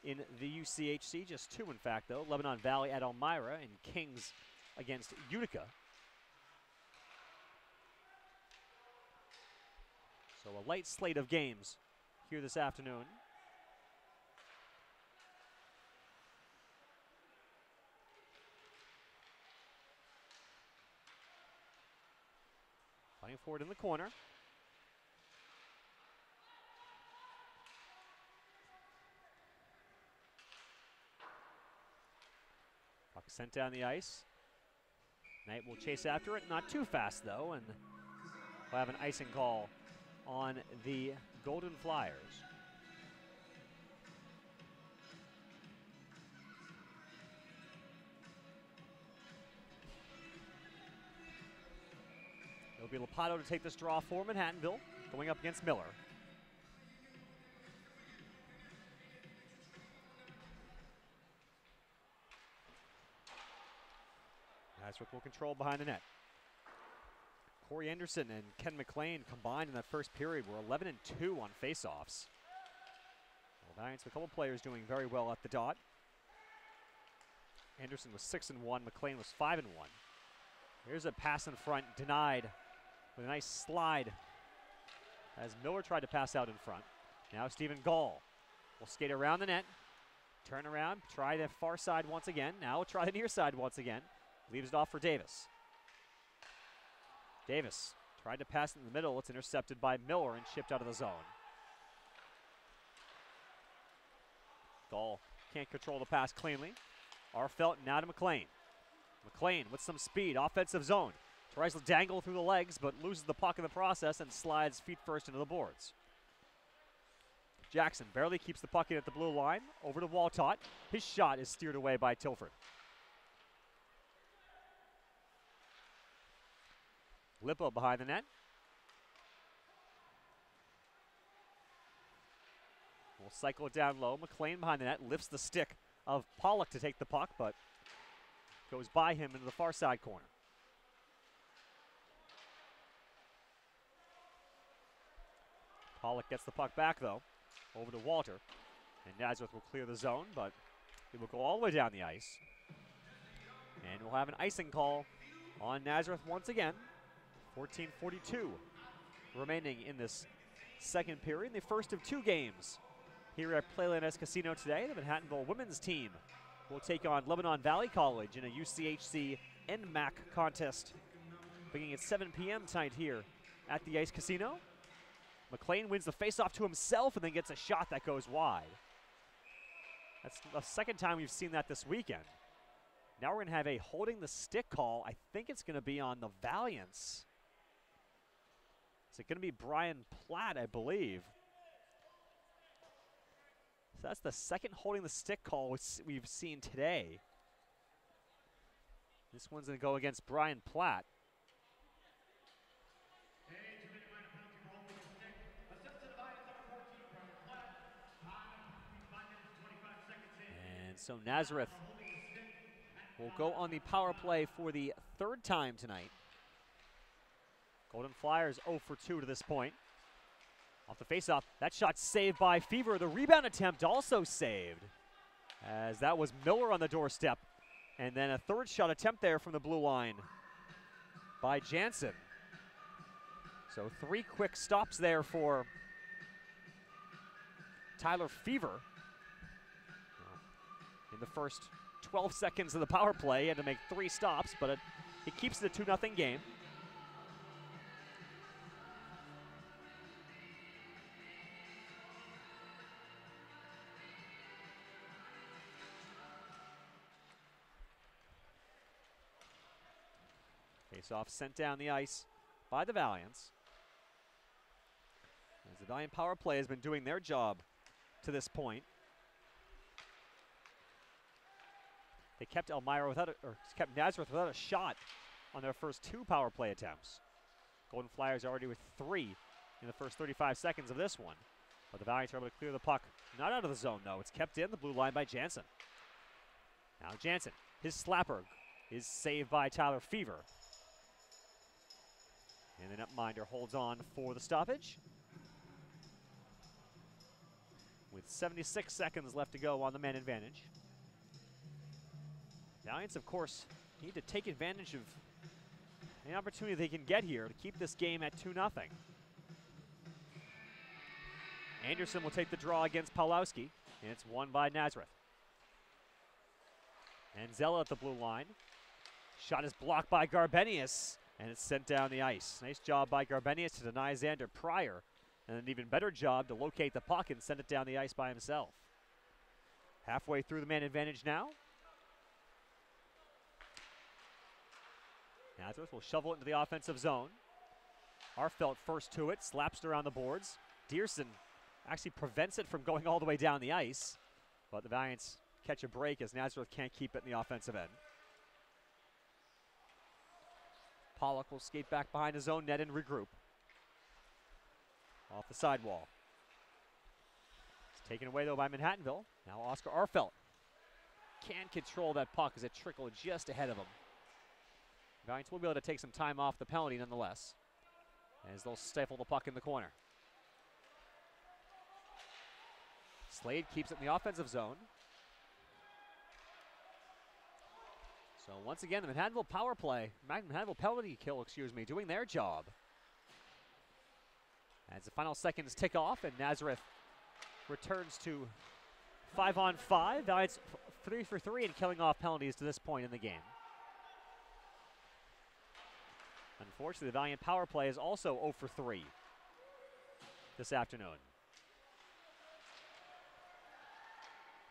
in the UCHC. Just 2, in fact, though. Lebanon Valley at Elmira and Kings against Utica. So a light slate of games here this afternoon. Fighting forward in the corner. Puck sent down the ice. Knight will chase after it, not too fast though, and we'll have an icing call on the Golden Flyers. It'll be Lopato to take this draw for Manhattanville, going up against Miller. Nazareth will control behind the net. Corey Anderson and Ken McLean combined in that first period were 11-2 on faceoffs. Well, Valiant's a couple players doing very well at the dot. Anderson was 6-1, McLean was 5-1. Here's a pass in front, denied with a nice slide as Miller tried to pass out in front. Now Stephen Gall will skate around the net, turn around, try the far side once again. Now try the near side once again. Leaves it off for Davis. Davis tried to pass it in the middle. It's intercepted by Miller and shipped out of the zone. Gall can't control the pass cleanly. Arfelt now to McLean. McLean with some speed, offensive zone. Tries to dangle through the legs, but loses the puck in the process and slides feet first into the boards. Jackson barely keeps the puck in at the blue line. Over to Waltott. His shot is steered away by Tilford. Lippo behind the net. We'll cycle it down low. McLean behind the net lifts the stick of Pollock to take the puck, but goes by him into the far side corner. Pollock gets the puck back, though, over to Walter. And Nazareth will clear the zone, but he will go all the way down the ice. And we'll have an icing call on Nazareth once again. 14:42 remaining in this second period, the first of 2 games here at Playland Ice Casino today. The Manhattanville women's team will take on Lebanon Valley College in a UCHC NMAC contest beginning at 7 p.m. tonight here at the Ice Casino. McLean wins the faceoff to himself and then gets a shot that goes wide. That's the second time we've seen that this weekend. Now we're going to have a holding the stick call. I think it's going to be on the Valiants. Is it going to be Brian Platt, I believe? So that's the second holding the stick call we've seen today. This one's going to go against Brian Platt. And so Nazareth will go on the power play for the 3rd time tonight. Golden Flyers 0 for 2 to this point. Off the faceoff, that shot saved by Fever. The rebound attempt also saved, as that was Miller on the doorstep. And then a 3rd shot attempt there from the blue line by Jansen. So 3 quick stops there for Tyler Fever. In the first 12 seconds of the power play, he had to make 3 stops, but it keeps it a 2-0 game. Face-off sent down the ice by the Valiants. As the Valiant power play has been doing their job to this point. They kept kept Nazareth without a shot on their first 2 power play attempts. Golden Flyers already with 3 in the first 35 seconds of this one. But the Valiants are able to clear the puck. Not out of the zone, though. It's kept in the blue line by Jansen. Now Jansen, his slapper is saved by Tyler Fever. And the netminder holds on for the stoppage. With 76 seconds left to go on the man advantage. Valiants, of course, need to take advantage of any opportunity they can get here to keep this game at 2-0. Anderson will take the draw against Pawlowski, and it's won by Nazareth. And Zella at the blue line. Shot is blocked by Garbenius, and it's sent down the ice. Nice job by Garbenius to deny Xander Pryor, and an even better job to locate the puck and send it down the ice by himself. Halfway through the man advantage now. Nazareth will shovel it into the offensive zone. Arfelt first to it, slaps it around the boards. Dearson actually prevents it from going all the way down the ice, but the Valiants catch a break as Nazareth can't keep it in the offensive end. Pollock will skate back behind his own net and regroup. Off the sidewall. It's taken away, though, by Manhattanville. Now Oscar Arfelt can control that puck as it trickled just ahead of him. Valiants will be able to take some time off the penalty nonetheless, as they'll stifle the puck in the corner. Slade keeps it in the offensive zone. So once again, the Manhattanville power play, Manhattanville penalty kill, doing their job. As the final seconds tick off and Nazareth returns to 5-on-5. Valiants 3 for 3 in killing off penalties to this point in the game. Unfortunately, the Valiant power play is also 0 for 3 this afternoon.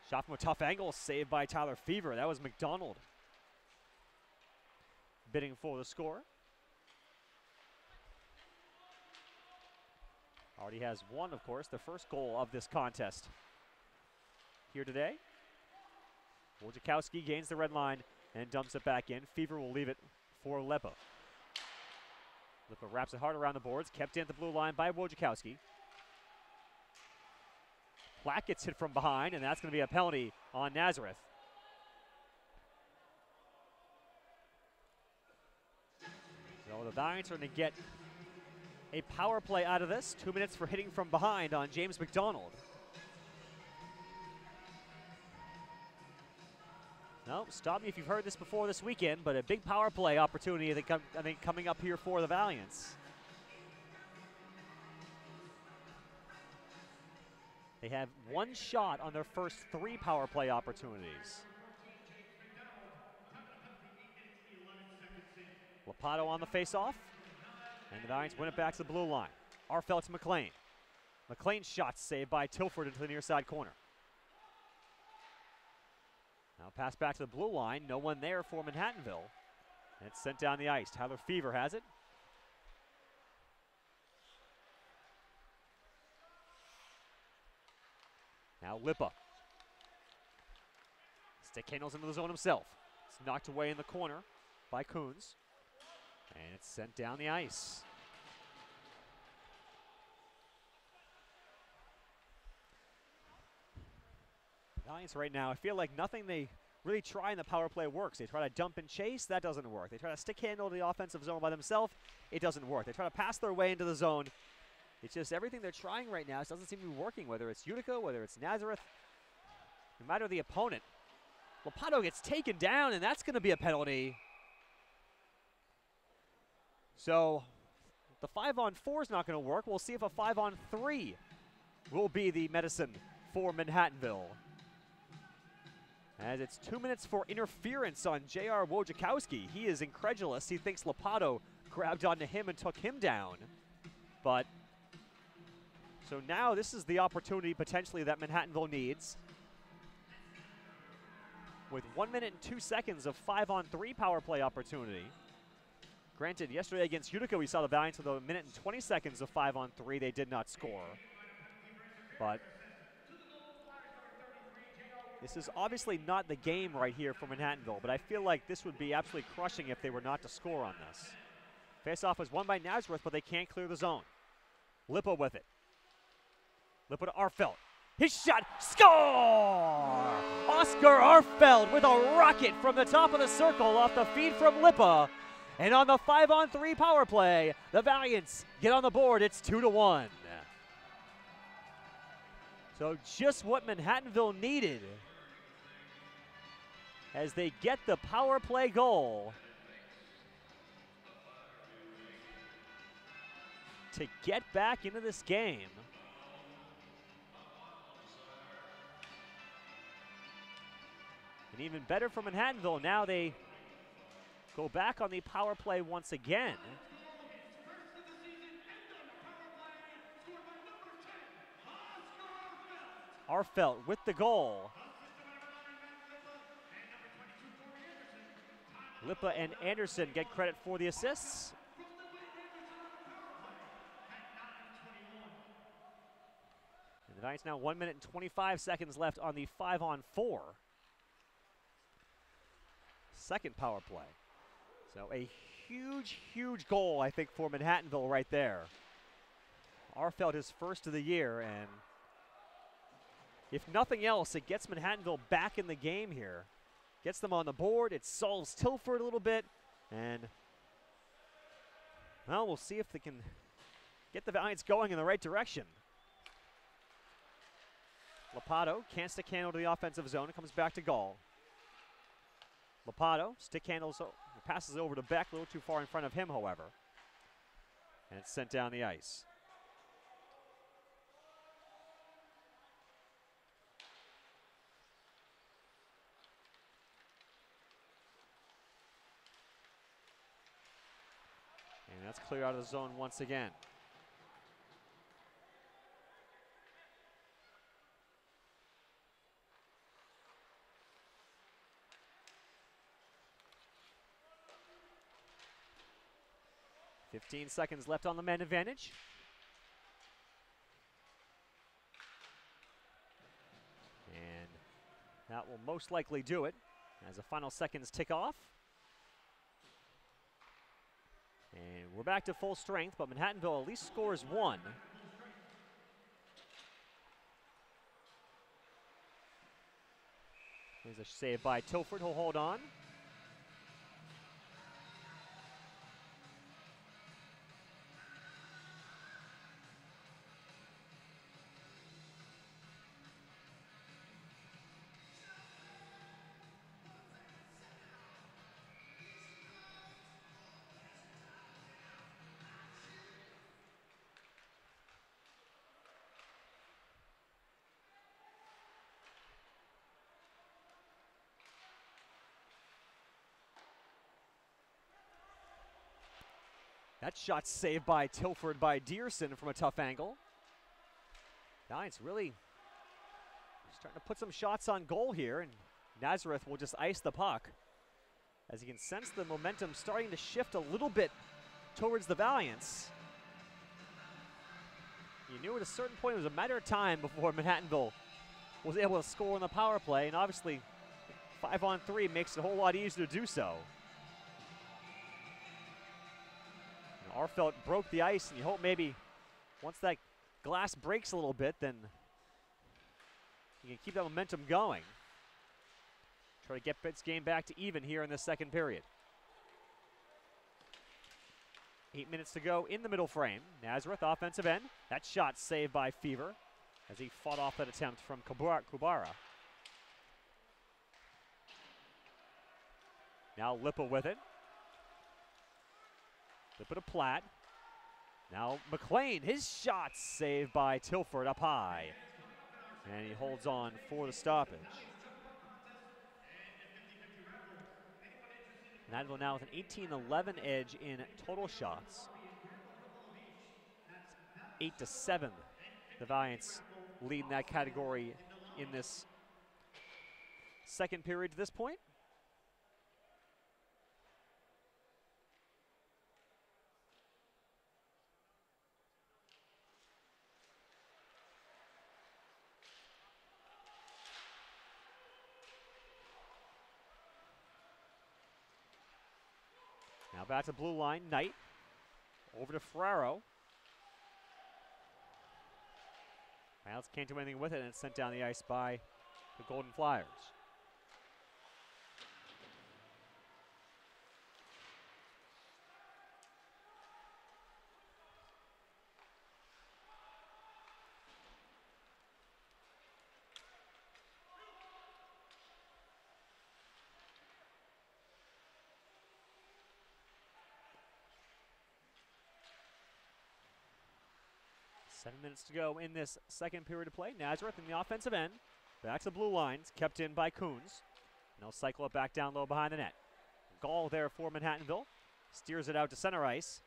Shot from a tough angle, saved by Tyler Fever. That was McDonald bidding for the score. Already has one, of course, the first goal of this contest here today. Wojciechowski gains the red line and dumps it back in. Fever will leave it for Lepa. Lepa wraps it hard around the boards, kept in at the blue line by Wojciechowski. Black gets hit from behind, and that's going to be a penalty on Nazareth. So the Valiants are going to get a power play out of this. 2 minutes for hitting from behind on James McDonald. No, stop me if you've heard this before this weekend, but a big power play opportunity I think coming up here for the Valiants. They have one shot on their first 3 power play opportunities. Lopato on the faceoff, and the Valiants win it back to the blue line. Arfelt to McLean. McLean's shot saved by Tilford into the near side corner. Now pass back to the blue line, no one there for Manhattanville. And it's sent down the ice. Tyler Fever has it. Now Lipa. Stick handles into the zone himself. It's knocked away in the corner by Coons. And it's sent down the ice. Valiants right now, I feel like nothing they really try in the power play works. They try to dump and chase, that doesn't work. They try to stick handle the offensive zone by themselves, it doesn't work. They try to pass their way into the zone. It's just everything they're trying right now doesn't seem to be working, whether it's Utica, whether it's Nazareth, no matter the opponent. Lopato gets taken down, and that's going to be a penalty. So the 5-on-4 is not going to work. We'll see if a 5-on-3 will be the medicine for Manhattanville. As it's 2 minutes for interference on J.R. Wojciechowski. He is incredulous. He thinks Lopato grabbed onto him and took him down. But so now this is the opportunity potentially that Manhattanville needs. With 1 minute and 2 seconds of 5-on-3 power play opportunity. Granted, yesterday against Utica, we saw the Valiants with a minute and 20 seconds of 5-on-3. They did not score. But this is obviously not the game right here for Manhattanville, but I feel like this would be absolutely crushing if they were not to score on this. Face-off was won by Nazareth, but they can't clear the zone. Lipa with it. Lipa to Arfeld. His shot, score! Oscar Arfeld with a rocket from the top of the circle off the feed from Lipa. And on the 5-on-3 power play, the Valiants get on the board. It's 2-1. So just what Manhattanville needed as they get the power play goal to get back into this game. And even better for Manhattanville, now they go back on the power play once again. Arfeld with the goal. Lipa and Anderson get credit for the assists. And the Valiants now 1 minute and 25 seconds left on the 5-on-4. Second power play. So a huge, huge goal, I think, for Manhattanville right there. Arfeld his first of the year, and if nothing else, it gets Manhattanville back in the game here. Gets them on the board. It solves Tilford a little bit, and well, we'll see if they can get the Valiants going in the right direction. Lopato can't stick handle to the offensive zone. It comes back to Gall. Lopato stick handles, passes over to Beck, a little too far in front of him, however. And it's sent down the ice. And that's clear out of the zone once again. Seconds left on the man advantage. And that will most likely do it as the final seconds tick off. And we're back to full strength, but Manhattanville at least scores one. There's a save by Tilford, who'll hold on. That shot saved by Tilford by Dearson from a tough angle. Valiants really starting to put some shots on goal here, and Nazareth will just ice the puck as you can sense the momentum starting to shift a little bit towards the Valiants. You knew at a certain point it was a matter of time before Manhattanville was able to score on the power play, and obviously 5-on-3 makes it a whole lot easier to do so. Arfeld broke the ice, and you hope maybe once that glass breaks a little bit, then you can keep that momentum going. Try to get this game back to even here in the second period. 8 minutes to go in the middle frame. Nazareth, offensive end. That shot saved by Fever as he fought off that attempt from Kubara. Now Lipa with it. Lipa to Platt. Now McLean, his shot saved by Tilford up high. And he holds on for the stoppage. Manhattanville now with an 18-11 edge in total shots. 8-7. The Valiants lead in that category in this second period to this point. back to blue line, Knight. Over to Ferraro. Miles can't do anything with it, and it's sent down the ice by the Golden Flyers. Seven minutes to go in this second period of play. Nazareth in the offensive end. Back to the blue lines, kept in by Coons. And they'll cycle it back down low behind the net. Gall there for Manhattanville. Steers it out to center ice.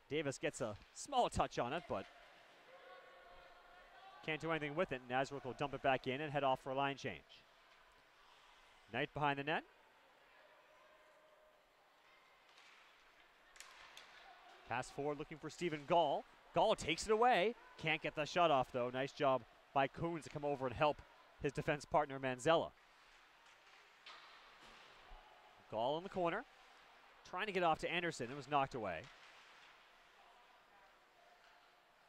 Davis gets a small touch on it, but can't do anything with it. Nazareth will dump it back in and head off for a line change. Knight behind the net. Pass forward looking for Stephen Gall. Gall takes it away. Can't get the shot off, though. Nice job by Coons to come over and help his defense partner, Manzella. Gall in the corner. Trying to get off to Anderson. It was knocked away.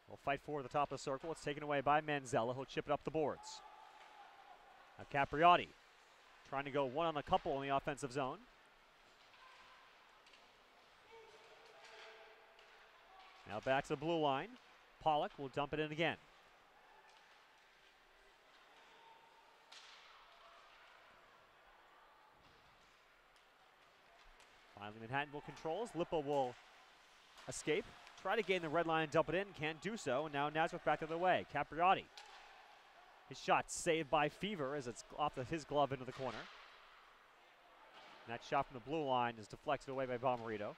We'll fight forward at the top of the circle. It's taken away by Manzella. He'll chip it up the boards. Now Capriotti trying to go one on a couple in the offensive zone. Now back to the blue line. Pollock will dump it in again. Finally, Manhattanville controls. Lippa will escape. Try to gain the red line and dump it in. Can't do so. And now Nazareth back the other way. Capriotti. His shot saved by Fever as it's off his glove into the corner. And that shot from the blue line is deflected away by Bomarito.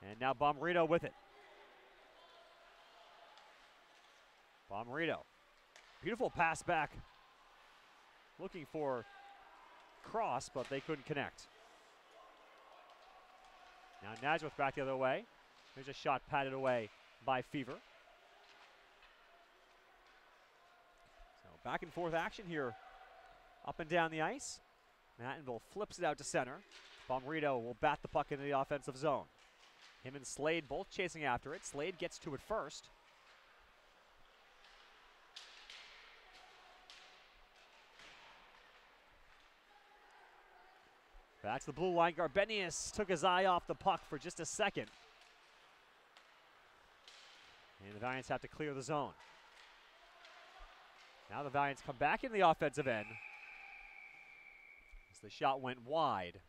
And now Bomarito with it. Bomarito. Beautiful pass back. Looking for cross, but they couldn't connect. Now Nazareth back the other way. There's a shot patted away by Fever. So back and forth action here. Up and down the ice. Manhattanville flips it out to center. Bomarito will bat the puck into the offensive zone. Him and Slade both chasing after it. Slade gets to it first. Back to the blue line. Garbenius took his eye off the puck for just a second. And the Valiants have to clear the zone. Now the Valiants come back in the offensive end as the shot went wide.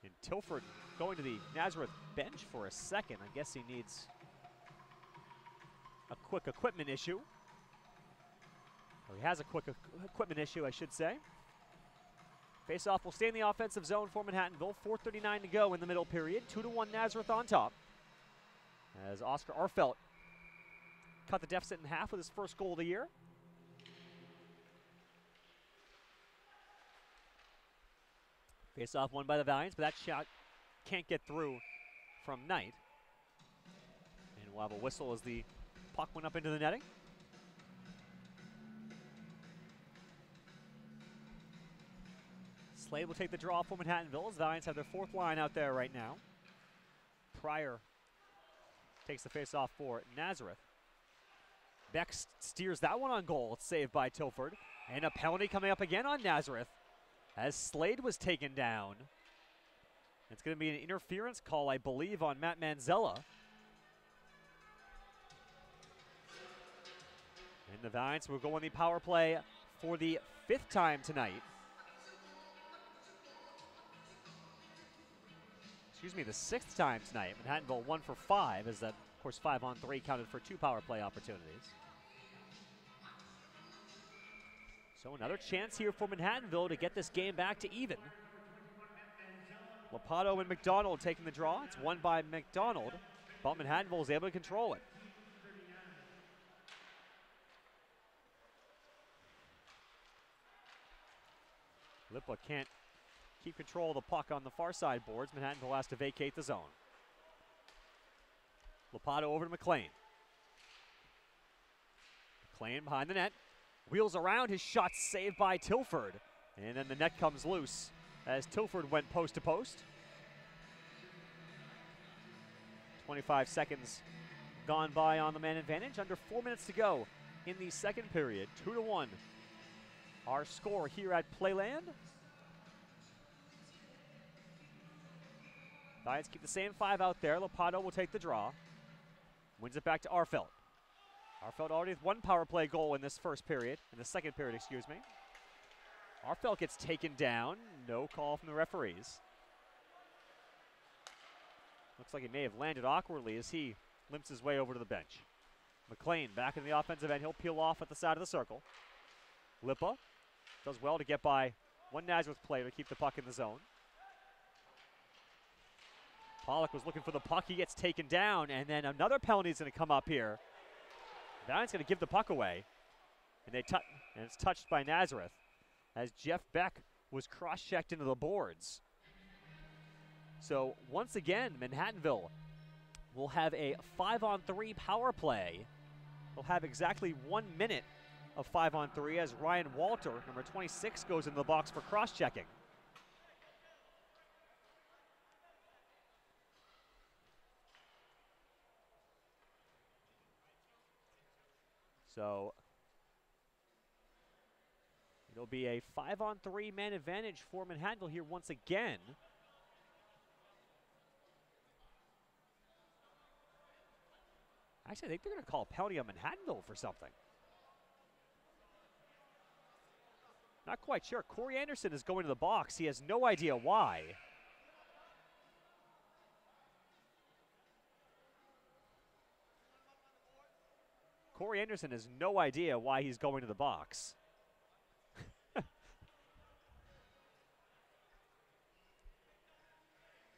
And Tilford going to the Nazareth bench for a second. I guess he needs a quick equipment issue. Or he has a quick equipment issue, I should say. Faceoff will stay in the offensive zone for Manhattanville. 4:39 to go in the middle period. 2-1 Nazareth on top. As Oscar Arfelt cut the deficit in half with his first goal of the year. Faceoff won by the Valiants, but that shot can't get through from Knight. And we'll have a whistle as the puck went up into the netting. Slade will take the draw for Manhattanville as the Valiants have their fourth line out there right now. Pryor takes the face-off for Nazareth. Beck steers that one on goal. It's saved by Tilford. And a penalty coming up again on Nazareth as Slade was taken down. It's going to be an interference call, I believe, on Matt Manzella. And the Valiants will go on the power play for the fifth time tonight. Excuse me, the sixth time tonight. Manhattanville 1 for 5, as that, of course, 5-on-3 counted for 2 power play opportunities. So another chance here for Manhattanville to get this game back to even. Lopato and McDonald taking the draw. It's won by McDonald, but Manhattanville is able to control it. Lipa can't keep control of the puck on the far side boards. Manhattanville has to vacate the zone. Lopato over to McLean. McLean behind the net. Wheels around, his shot saved by Tilford. And then the net comes loose as Tilford went post to post. 25 seconds gone by on the man advantage. Under 4 minutes to go in the second period. 2-1. Our score here at Playland. Lions keep the same 5 out there. Lopato will take the draw. Wins it back to Arfelt. Arfelt already with 1 power play goal in this first period. In the second period, excuse me. Arfelt gets taken down. No call from the referees. Looks like he may have landed awkwardly as he limps his way over to the bench. McLean back in the offensive end. He'll peel off at the side of the circle. Lippa does well to get by one Nazareth player to keep the puck in the zone. Pollock was looking for the puck. He gets taken down, and then another penalty is going to come up here. Valiant's going to give the puck away, and it's touched by Nazareth as Jeff Beck was cross-checked into the boards. So once again, Manhattanville will have a 5-on-3 power play. They'll have exactly 1 minute of 5-on-3 as Ryan Walter, number 26, goes into the box for cross-checking. So it'll be a 5-on-3 man advantage for Manhattanville here once again. Actually, I think they're going to call a penalty on Manhattanville for something. Not quite sure. Corey Anderson is going to the box. He has no idea why. Corey Anderson has no idea why he's going to the box.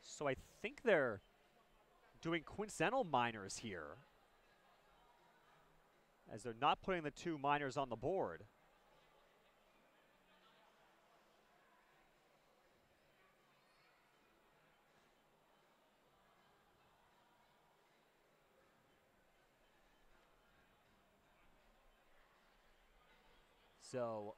So I think they're doing coincidental minors here, as they're not putting the 2 minors on the board. So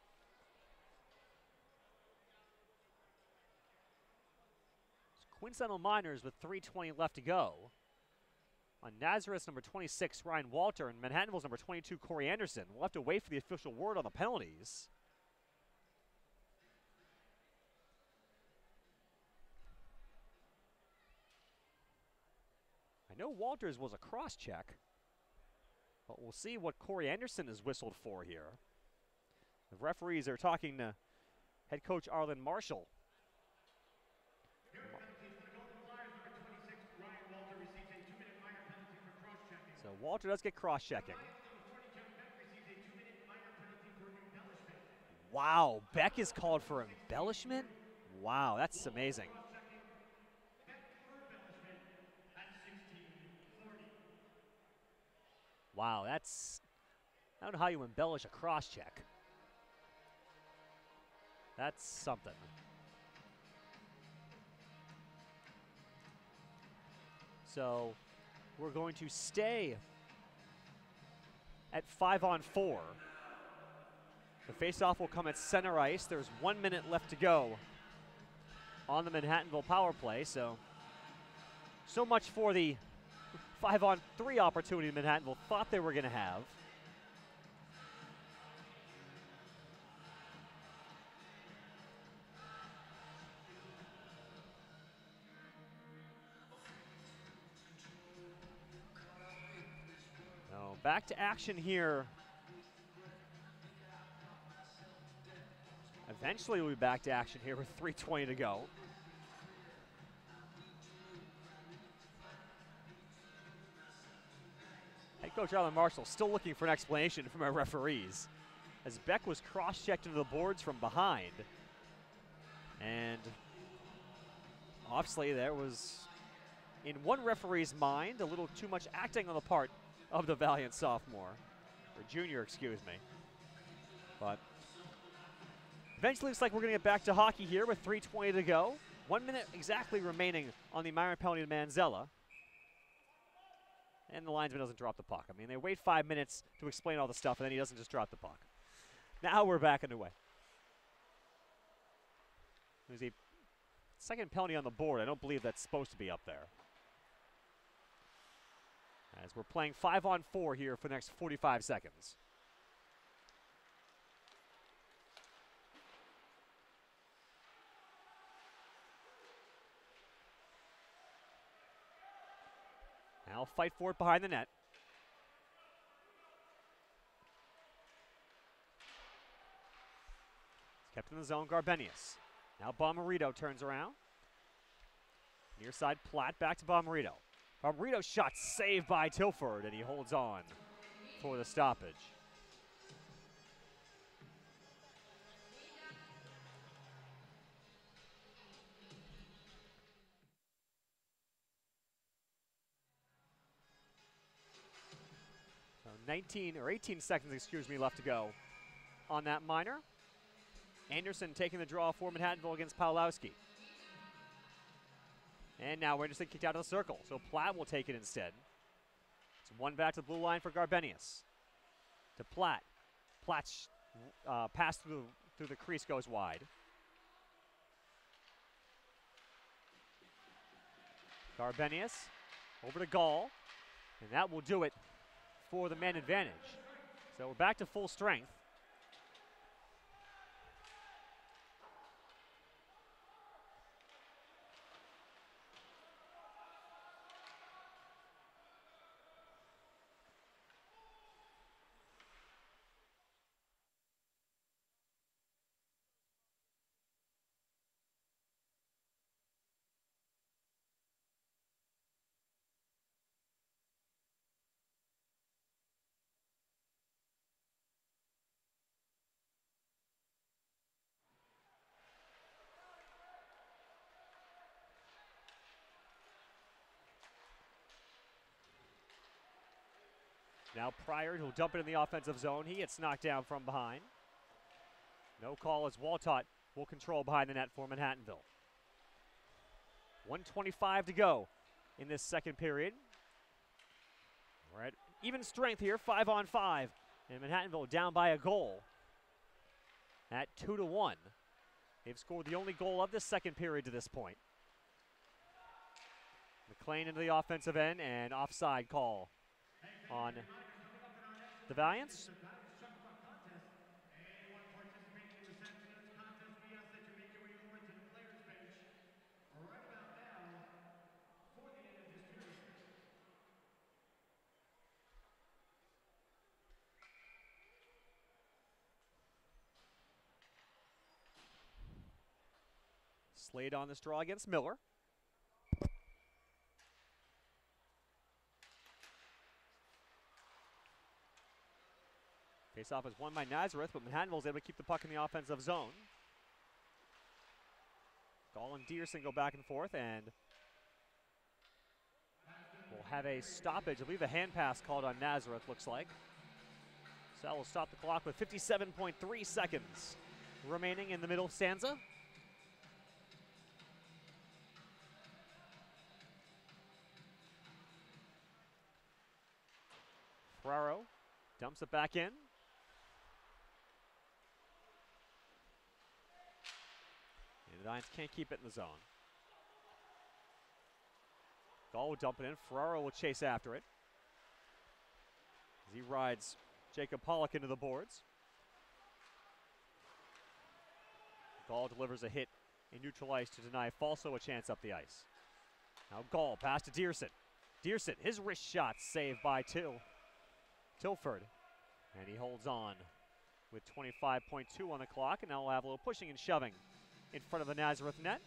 coincidental minors with 3:20 left to go. On Nazareth's number 26, Ryan Walter, and Manhattanville's number 22, Corey Anderson. We'll have to wait for the official word on the penalties. I know Walters was a cross-check, but we'll see what Corey Anderson is whistled for here. The referees are talking to head coach Arlen Marshall. So Walter does get cross-checking. Wow, Beck is called for embellishment? Wow, that's amazing. Wow, that's, I don't know how you embellish a cross-check. That's something. So we're going to stay at 5-on-4. The face-off will come at center ice. There's 1 minute left to go on the Manhattanville power play. So much for the 5-on-3 opportunity Manhattanville thought they were going to have. Back to action here. Eventually we'll be back to action here with 3:20 to go. Head coach Arlen Marshall still looking for an explanation from our referees, as Beck was cross-checked into the boards from behind. And obviously there was, in one referee's mind, a little too much acting on the part of the valiant sophomore, or junior, excuse me. But eventually looks like we're going to get back to hockey here with 3:20 to go. 1 minute exactly remaining on the minor penalty to Manzella. And the linesman doesn't drop the puck. I mean, they wait 5 minutes to explain all the stuff, and then he doesn't just drop the puck. Now we're back underway. There's a second penalty on the board. I don't believe that's supposed to be up there. As we're playing 5-on-4 here for the next 45 seconds. Now fight for it behind the net. It's kept in the zone, Garbenius. Now Bomarito turns around. Near side, Platt back to Bomarito. Bomarito's shot saved by Tilford, and he holds on for the stoppage. So 18 seconds, left to go on that minor. Anderson taking the draw for Manhattanville against Pawlowski. And now Anderson kicked out of the circle, so Platt will take it instead. It's one back to the blue line for Garbenius. To Platt. Platt's pass through the crease goes wide. Garbenius over to Gall, and that will do it for the man advantage. So we're back to full strength. Now Pryor, who'll dump it in the offensive zone. He gets knocked down from behind. No call as Waltott will control behind the net for Manhattanville. 1:25 to go in this second period. We're at even strength here, 5-on-5. And Manhattanville down by a goal at 2-1. They've scored the only goal of this second period to this point. McLean into the offensive end, and offside call on the Valiants. Slade on this draw against Miller. Face-off is won by Nazareth, but Manhattanville is able to keep the puck in the offensive zone. Gall and Dearson go back and forth, and we'll have a stoppage. I believe a hand pass called on Nazareth, looks like. So that will stop the clock with 57.3 seconds remaining in the middle stanza. Ferraro dumps it back in. And the Lions can't keep it in the zone. Gall will dump it in. Ferraro will chase after it as he rides Jacob Pollock into the boards. Gall delivers a hit in neutral ice to deny Falso a chance up the ice. Now Gall, pass to Dearson. Dearson, his wrist shot saved by Tilford. And he holds on with 25.2 on the clock. And now we'll have a little pushing and shoving in front of the Nazareth net.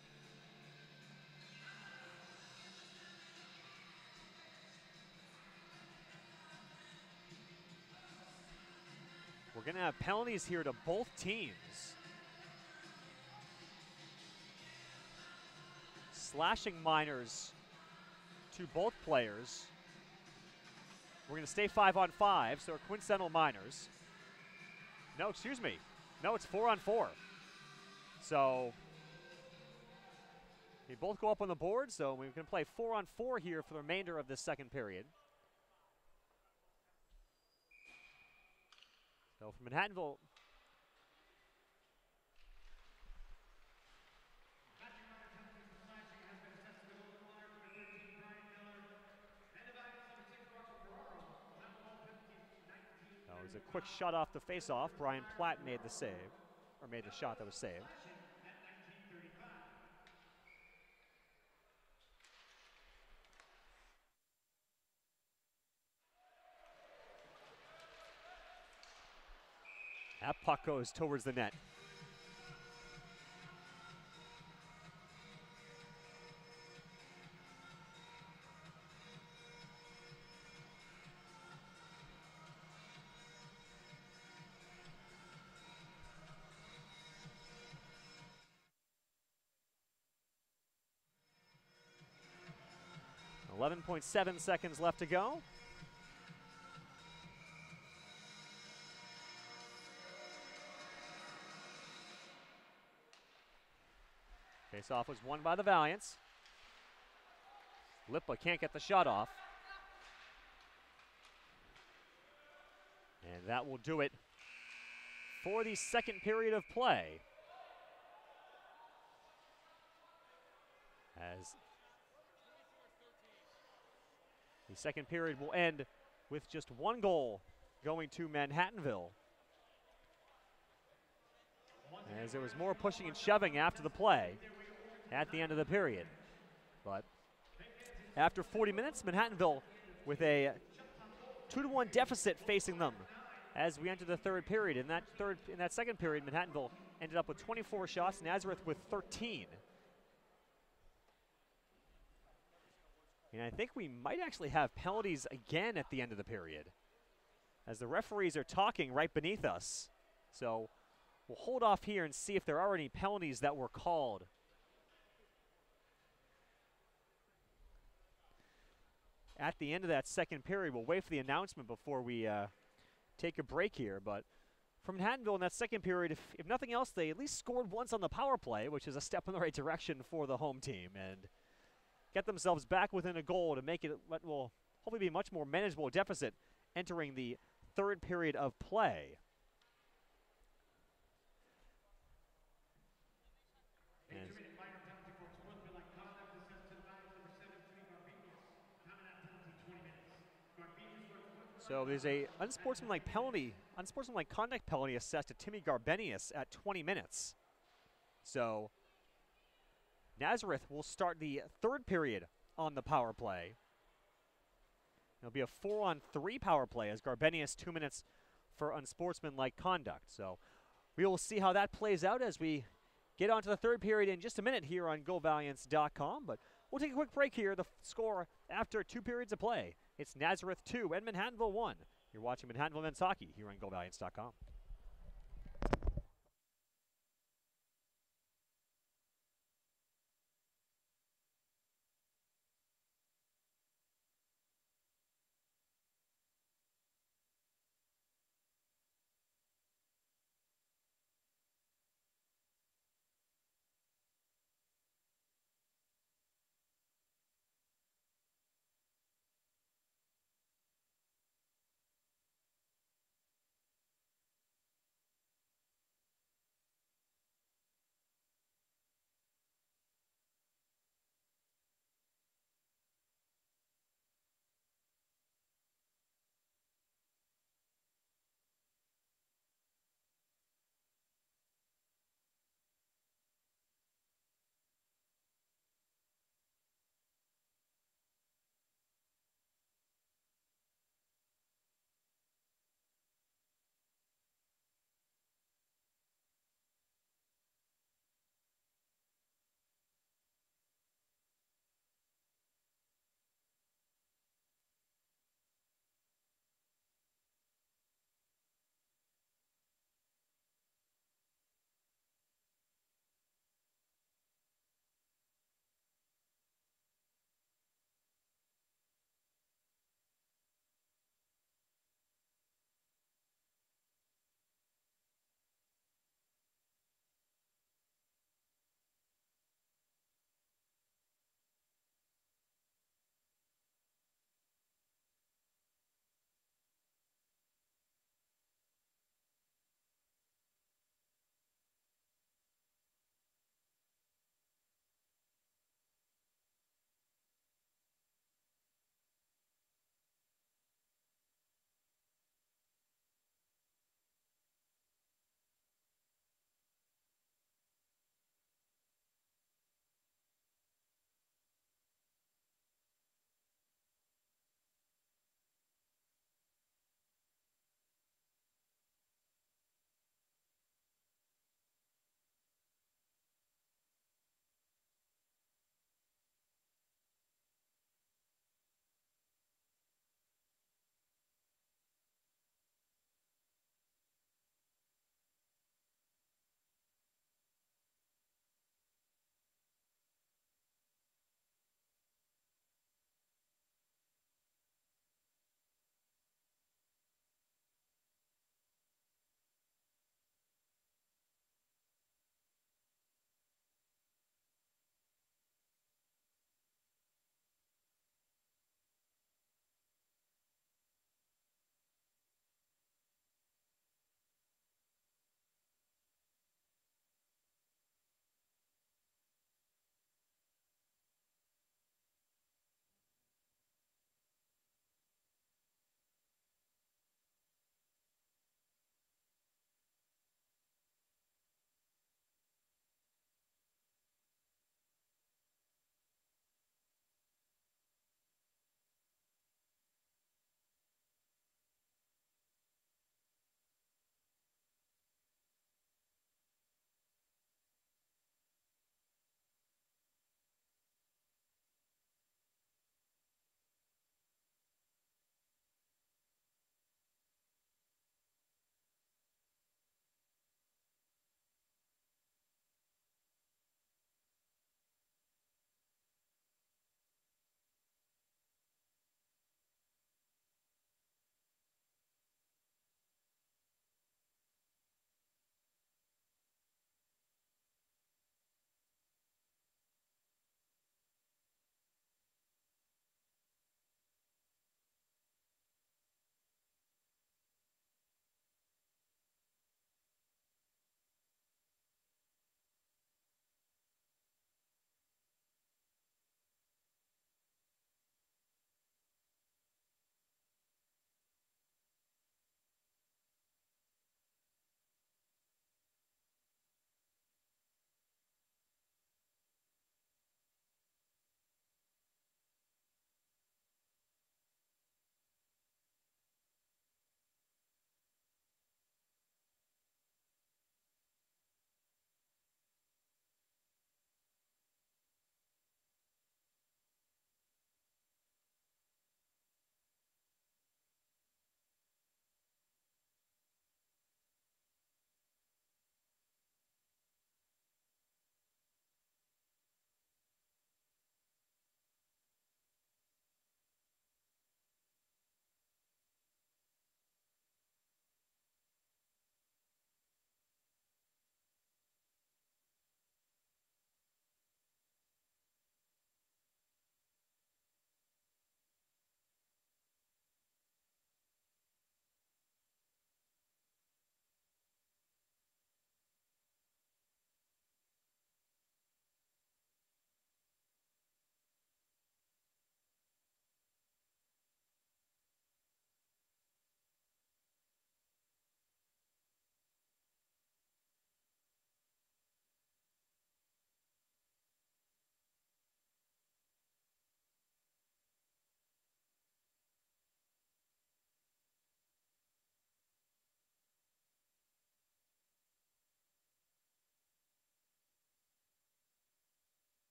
We're going to have penalties here to both teams. Slashing minors to both players. We're going to stay 5-on-5, so coincidental minors. No, excuse me. No, it's 4-on-4. So they both go up on the board, so we can play 4-on-4 here for the remainder of this second period. So for Manhattanville, was a quick shot off the face-off. Brian Platt made the save, or made the shot that was saved. That puck goes towards the net. .7 seconds left to go. Face-off was won by the Valiants. Lipa can't get the shot off. And that will do it for the second period of play. As the second period will end with just one goal going to Manhattanville. As there was more pushing and shoving after the play at the end of the period. But after 40 minutes, Manhattanville with a 2-1 deficit facing them as we enter the third period. In that second period, Manhattanville ended up with 24 shots, Nazareth with 13. And I think we might actually have penalties again at the end of the period, as the referees are talking right beneath us. So we'll hold off here and see if there are any penalties that were called. At the end of that second period, we'll wait for the announcement before we take a break here. But from Manhattanville in that second period, if nothing else, they at least scored once on the power play, which is a step in the right direction for the home team, and get themselves back within a goal to make it what will hopefully be a much more manageable deficit entering the third period of play. And so there's a unsportsmanlike conduct penalty assessed to Timmy Garbenius at 20 minutes. So Nazareth will start the third period on the power play. It'll be a 4-on-3 power play as Garbenius 2 minutes for unsportsmanlike conduct. So we will see how that plays out as we get on to the third period in just a minute here on GoValiants.com. But we'll take a quick break here. The score after 2 periods of play. It's Nazareth 2 and Manhattanville 1. You're watching Manhattanville Men's Hockey here on GoValiants.com.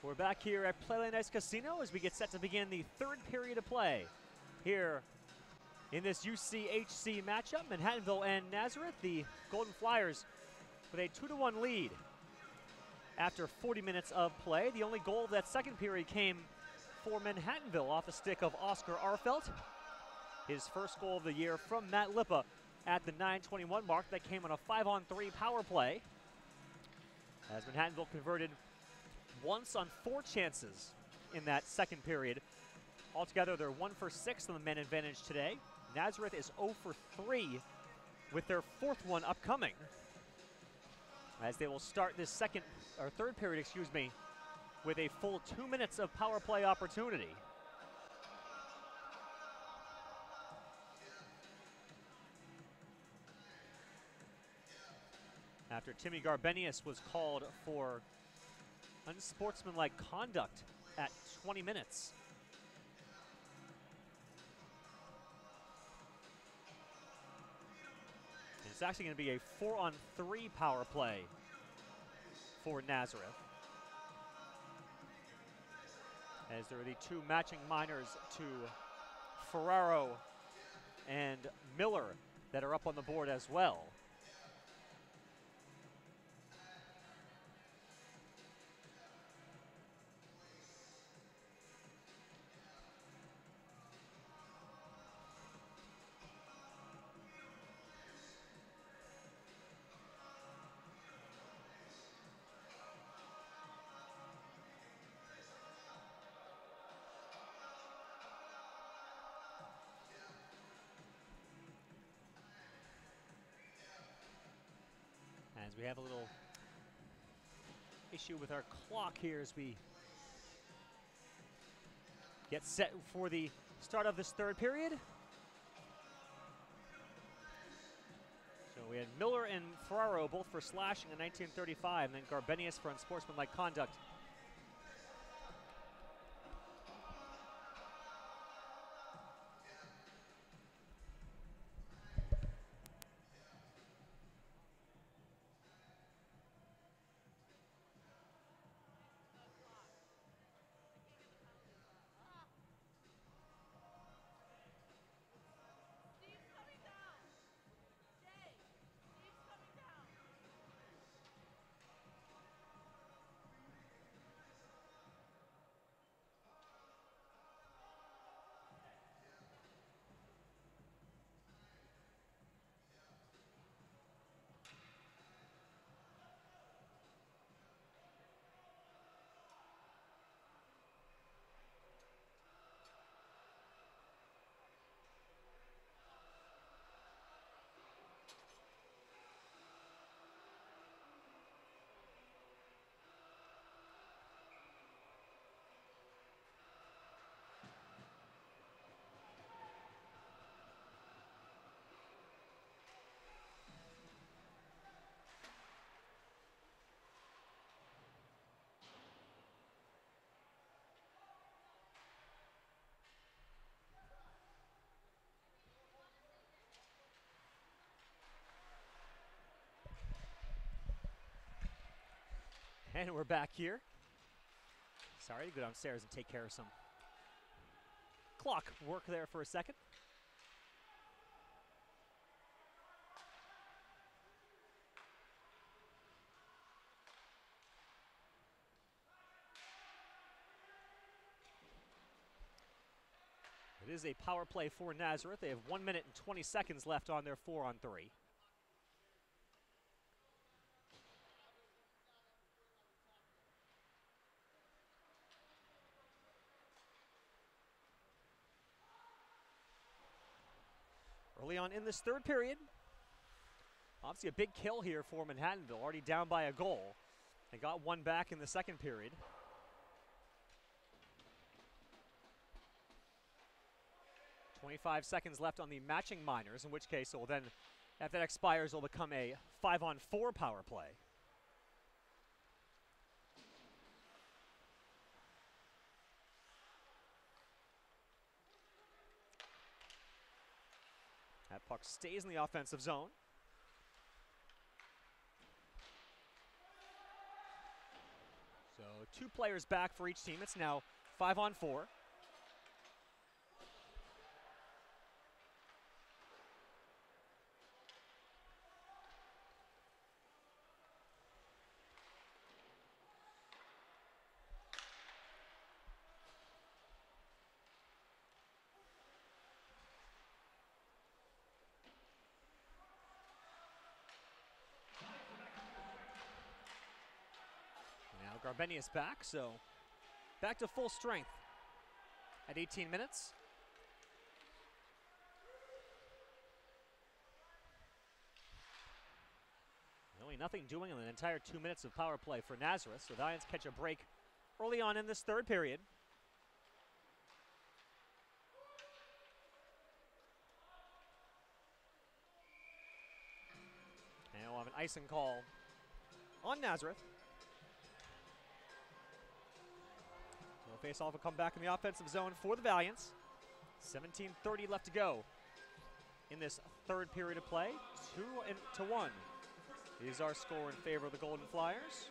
We're back here at Playland Ice Casino as we get set to begin the third period of play here in this UCHC matchup. Manhattanville and Nazareth, the Golden Flyers with a 2-1 lead after 40 minutes of play. The only goal of that second period came for Manhattanville off the stick of Oscar Arfelt. His first goal of the year from Matt Lippa at the 9:21 mark. That came on a 5-on-3 power play, as Manhattanville converted once on 4 chances in that second period. Altogether, they're 1 for 6 on the man advantage today. Nazareth is 0 for 3 with their 4th one upcoming, as they will start this third period, with a full 2 minutes of power play opportunity. After Timmy Garbenius was called for unsportsmanlike conduct at 20 minutes. It's actually going to be a 4-on-3 power play for Nazareth, as there are the 2 matching minors to Ferraro and Miller that are up on the board as well. As we have a little issue with our clock here as we get set for the start of this third period. So we had Miller and Ferraro both for slashing in 1935, and then Garbenius for unsportsmanlike conduct. And we're back here. Sorry to go downstairs and take care of some clock work there for a second. It is a power play for Nazareth. They have 1 minute and 20 seconds left on their 4-on-3. Early on in this third period, obviously a big kill here for Manhattanville, already down by a goal. They got one back in the second period. .25 seconds left on the matching minors, in which case it will then, after that expires, it will become a 5-on-4 power play. That puck stays in the offensive zone. So 2 players back for each team. It's now 5-on-4. Garbenius back, so back to full strength at 18 minutes. Really nothing doing in the entire 2 minutes of power play for Nazareth, so the Lions catch a break early on in this third period. And we'll have an icing call on Nazareth. Face-off will come back in the offensive zone for the Valiants. 17:30 left to go in this third period of play. 2-1 is our score in favor of the Golden Flyers.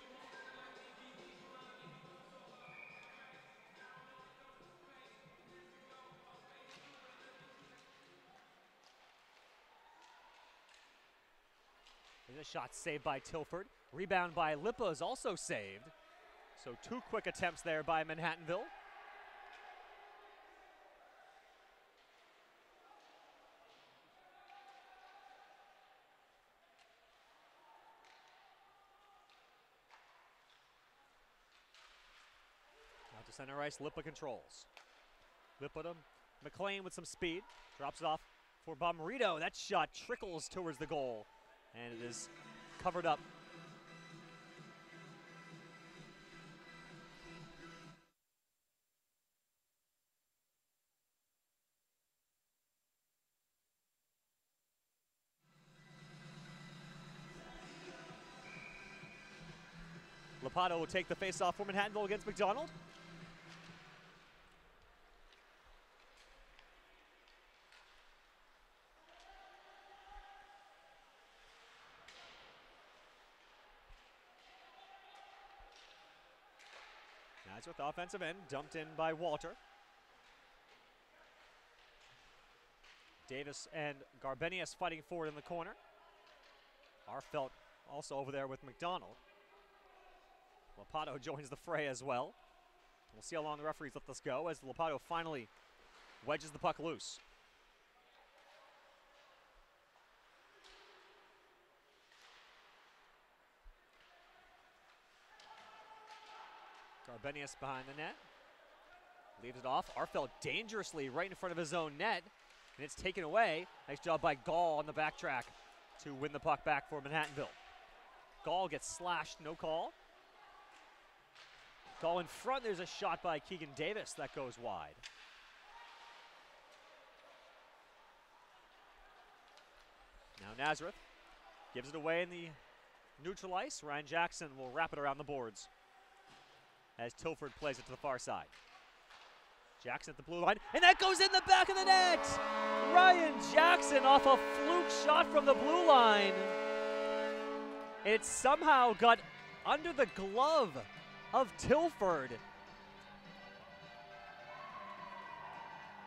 There's a shot saved by Tilford. Rebound by Lipa is also saved. So 2 quick attempts there by Manhattanville. Out to center ice, Lipa controls. Lipa to McLean with some speed. Drops it off for Bomarito. That shot trickles towards the goal, and it is covered up. Lopato will take the face-off for Manhattanville against McDonald. Nazareth offensive end, dumped in by Walter. Davis and Garbenius fighting forward in the corner. Arfelt also over there with McDonald. Lopato joins the fray as well. We'll see how long the referees let this go as Lopato finally wedges the puck loose. Garbenius behind the net. Leaves it off. Arfelt dangerously right in front of his own net, and it's taken away. Nice job by Gall on the backtrack to win the puck back for Manhattanville. Gall gets slashed, no call. Gall in front, there's a shot by Keegan Davis that goes wide. Now Nazareth gives it away in the neutral ice. Ryan Jackson will wrap it around the boards as Tilford plays it to the far side. Jackson at the blue line, and that goes in the back of the net! Ryan Jackson off a fluke shot from the blue line. It somehow got under the glove of Tilford.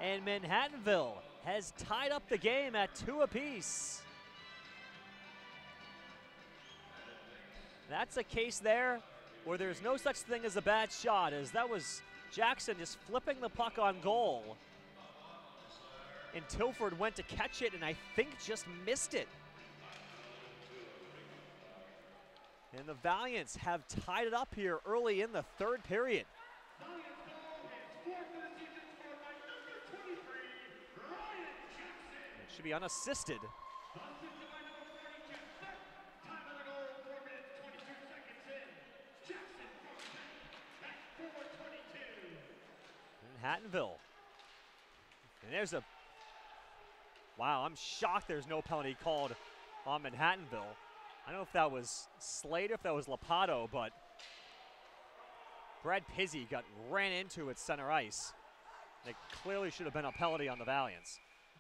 And Manhattanville has tied up the game at 2 apiece. That's a case there where there's no such thing as a bad shot, as that was Jackson just flipping the puck on goal. And Tilford went to catch it and I think just missed it. And the Valiants have tied it up here early in the third period. It should be unassisted. Manhattanville. And there's a, wow, I'm shocked there's no penalty called on Manhattanville. I don't know if that was Slade, if that was Lopato, but Brad Pizzi ran into at center ice. It clearly should have been a penalty on the Valiants.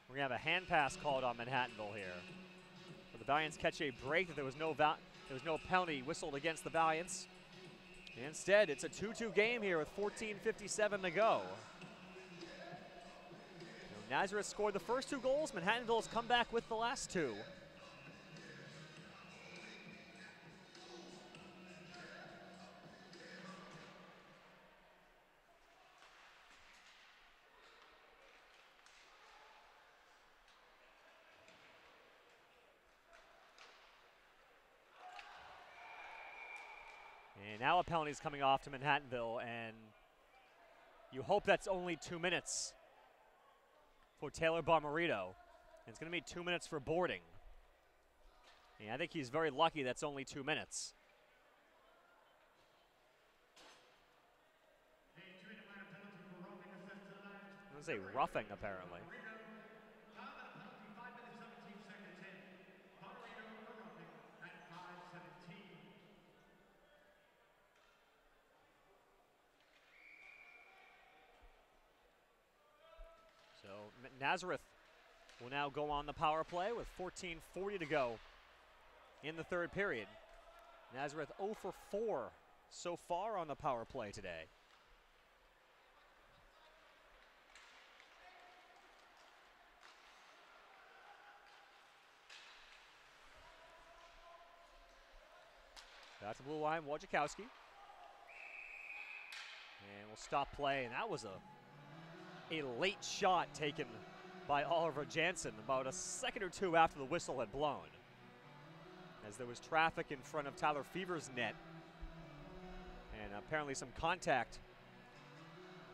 We're gonna have a hand pass called on Manhattanville here. But the Valiants catch a break that there was no penalty whistled against the Valiants. Instead, it's a 2-2 game here with 14:57 to go. Nazareth scored the first 2 goals. Manhattanville's come back with the last 2. And now a penalty is coming off to Manhattanville, and you hope that's only 2 minutes for Taylor Bomarito. It's going to be 2 minutes for boarding. And I think he's very lucky that's only 2 minutes. I'm going to say roughing, apparently. So Nazareth will now go on the power play with 14:40 to go in the third period. Nazareth 0 for 4 so far on the power play today. That's the blue line, Wojciechowski. And we'll stop play, and that was a late shot taken by Oliver Jansen about a second or 2 after the whistle had blown, as there was traffic in front of Tyler Fever's net and apparently some contact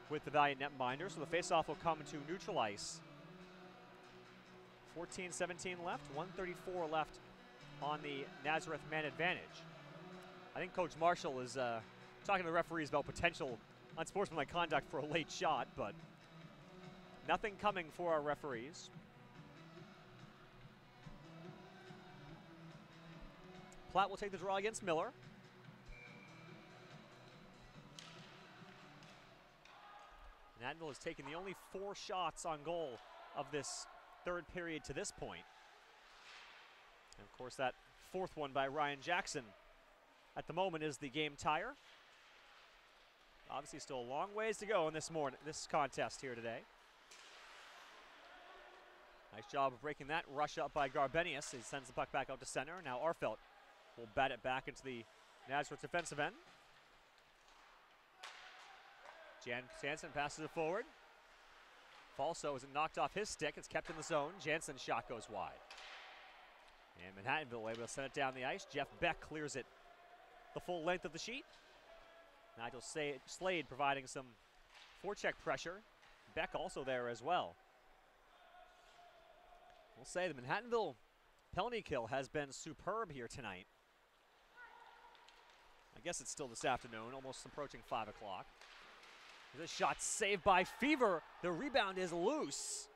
with the Valiant netminder, so the faceoff will come to neutral ice. 14:17 left, 1:34 left on the Nazareth man advantage. I think Coach Marshall is talking to the referees about potential unsportsmanlike conduct for a late shot, but nothing coming for our referees. Platt will take the draw against Miller. Manhattanville has taken the only 4 shots on goal of this third period to this point. And of course, that 4th one by Ryan Jackson at the moment is the game tire. Obviously still a long ways to go in this contest here today. Nice job of breaking that rush up by Garbenius. He sends the puck back out to center. Now Arfelt will bat it back into the Nazareth defensive end. Jansen passes it forward. Falso isn't knocked off his stick. It's kept in the zone. Jansen's shot goes wide. And Manhattanville able to send it down the ice. Jeff Beck clears it the full length of the sheet. Nigel Slade providing some forecheck pressure. Beck also there as well. We'll say the Manhattanville penalty kill has been superb here tonight. I guess it's still this afternoon, almost approaching 5 o'clock. This shot saved by Fever. The rebound is loose.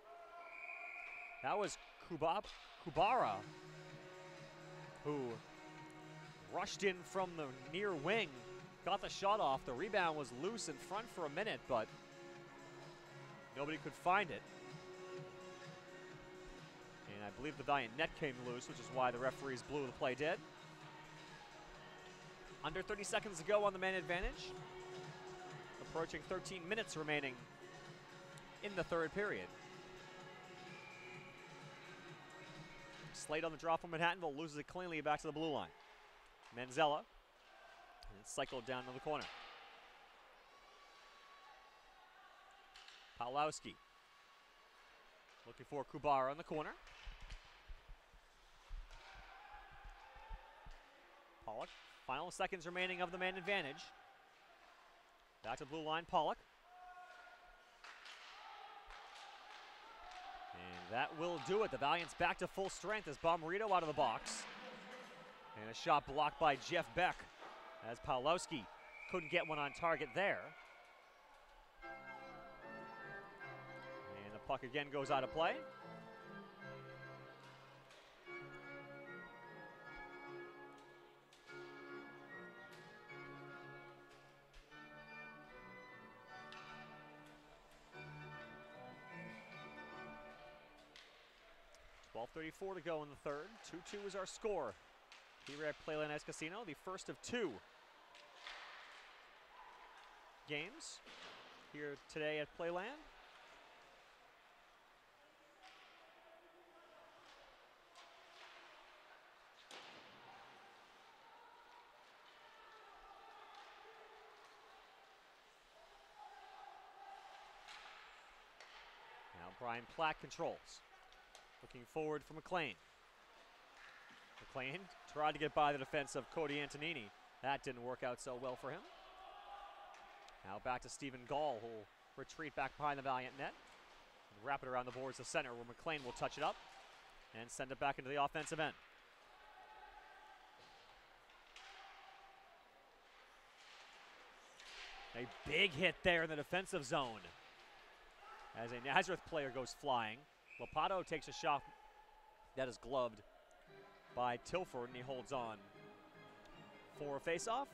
That was Kubara, who rushed in from the near wing, got the shot off. The rebound was loose in front for a minute, but nobody could find it. And I believe the Valiant net came loose, which is why the referees blew the play dead. Under 30 seconds to go on the man advantage. Approaching 13 minutes remaining in the third period. Slade on the draw from Manhattanville, loses it cleanly back to the blue line. Manzella, and it's cycled down to the corner. Pawlowski looking for Kubara in the corner. Pollock, final seconds remaining of the man advantage. Back to blue line, Pollock. And that will do it. The Valiant's back to full strength as Bomarito out of the box. And a shot blocked by Jeff Beck as Pawlowski couldn't get one on target there. And the puck again goes out of play. .34 to go in the third. 2-2 is our score here at Playland Ice Casino, the first of 2 games here today at Playland. Now Brian Platt controls. Looking forward for McLean. McLean tried to get by the defense of Cody Antonini. That didn't work out so well for him. Now back to Stephen Gall, who'll retreat back behind the Valiant net. And wrap it around the boards of center, where McLean will touch it up and send it back into the offensive end. A big hit there in the defensive zone as a Nazareth player goes flying. Lopato takes a shot that is gloved by Tilford, and he holds on for a face-off.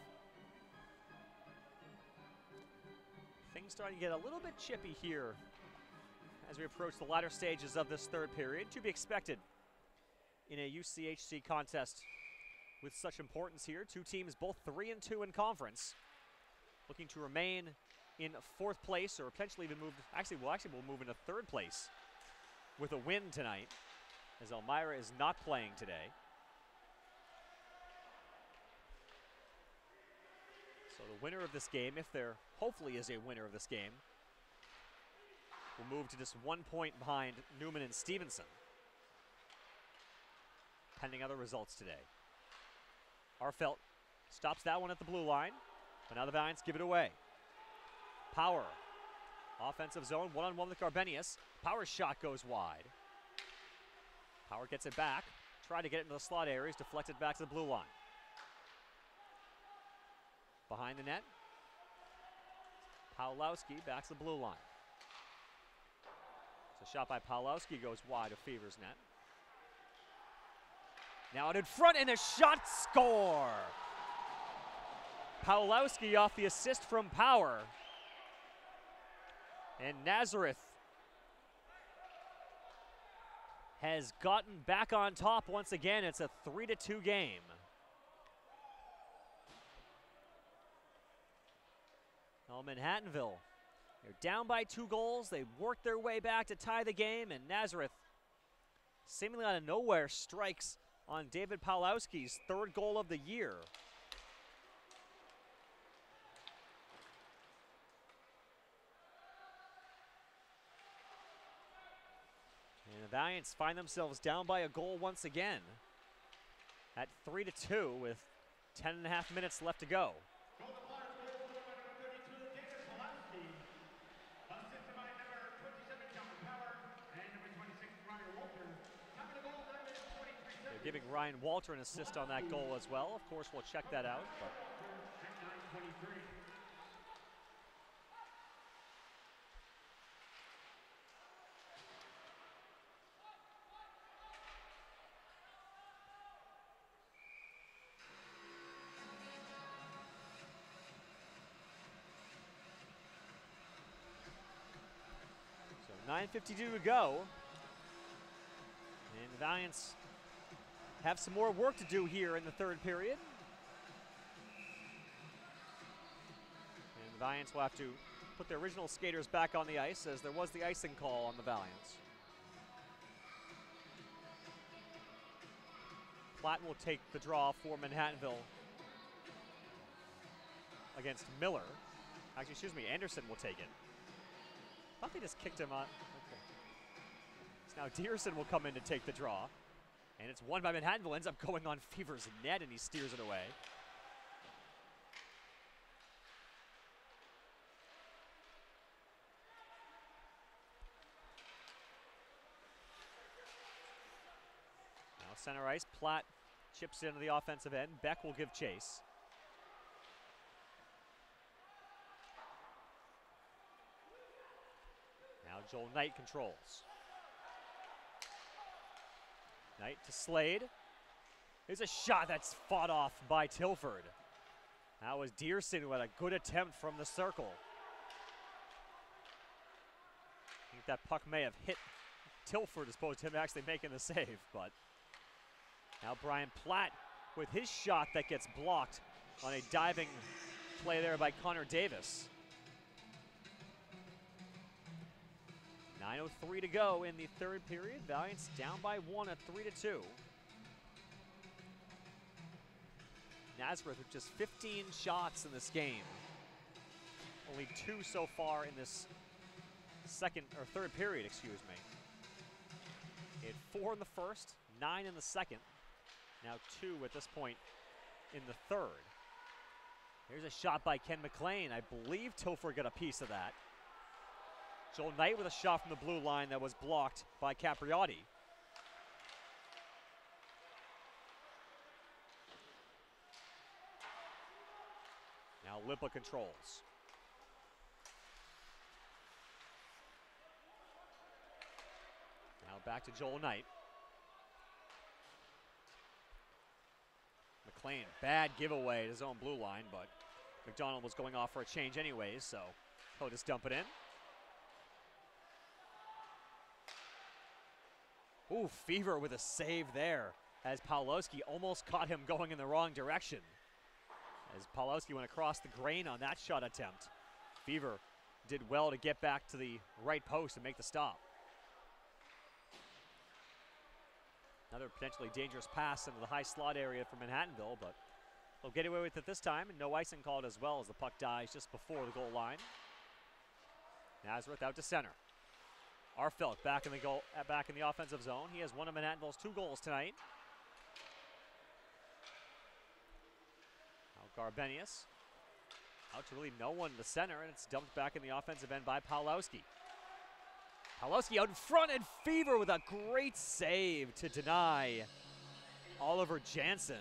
Things starting to get a little bit chippy here as we approach the latter stages of this third period. To be expected in a UCHC contest with such importance here. Two teams both 3-2 in conference, looking to remain in fourth place or potentially even move. We'll move into third place with a win tonight, as Elmira is not playing today. So the winner of this game, if there hopefully is a winner of this game, will move to just 1 point behind Newman and Stevenson, pending other results today. Arfelt stops that one at the blue line, but now the Valiants give it away. Power, offensive zone, one-on-one with Garbenius. Power's shot goes wide. Power gets it back, tried to get it into the slot areas, deflected back to the blue line. Behind the net, Pawlowski back to the blue line. So a shot by Pawlowski goes wide of Fever's net. Now out in front, and a shot, score! Pawlowski off the assist from Power. And Nazareth has gotten back on top once again. It's a 3-2 game. Well, Manhattanville, they're down by 2 goals. They worked their way back to tie the game, and Nazareth, seemingly out of nowhere, strikes on David Pawlowski's 3rd goal of the year. And the Valiants find themselves down by a goal once again at 3-2 with 10.5 minutes left to go. They're giving Ryan Walter an assist on that goal as well. Of course, we'll check that out. But so 9:52 to go. And the Valiants have some more work to do here in the 3rd period. And the Valiants will have to put their original skaters back on the ice, as there was the icing call on the Valiants. Platt will take the draw for Manhattanville against Miller. Actually, excuse me, Anderson will take it. I thought they just kicked him on. Okay. So now Dearson will come in to take the draw. And it's won by Manhattanville, ends up going on Fever's net, and he steers it away. Now center ice, Platt chips into the offensive end. Beck will give chase. Now Joel Knight controls. Knight to Slade. There's a shot that's fought off by Tilford. That was Dearson who had a good attempt from the circle. I think that puck may have hit Tilford as opposed to him actually making the save, but now Brian Platt with his shot that gets blocked on a diving play there by Connor Davis. 9:03 to go in the third period. Valiants down by 1 at 3-2. Nazareth with just 15 shots in this game. Only 2 so far in this third period, excuse me. He had 4 in the first, 9 in the second. Now 2 at this point in the third. Here's a shot by Ken McLean. I believe Tilford got a piece of that. Joel Knight with a shot from the blue line that was blocked by Capriotti. Now Lipa controls. Now back to Joel Knight. McLean, bad giveaway to his own blue line, but McDonald was going off for a change anyways, so he'll just dump it in. Ooh, Fever with a save there as Pawlowski almost caught him going in the wrong direction. As Pawlowski went across the grain on that shot attempt. Fever did well to get back to the right post and make the stop. Another potentially dangerous pass into the high slot area for Manhattanville, but they'll get away with it this time, and no icing called as well as the puck dies just before the goal line. Nazareth out to center. Arfelt back in the offensive zone. He has one of Manhattanville's 2 goals tonight. Now Garbenius out to really no one in the center, and it's dumped back in the offensive end by Pawlowski. Pawlowski out in front, and Fever with a great save to deny Oliver Jansen.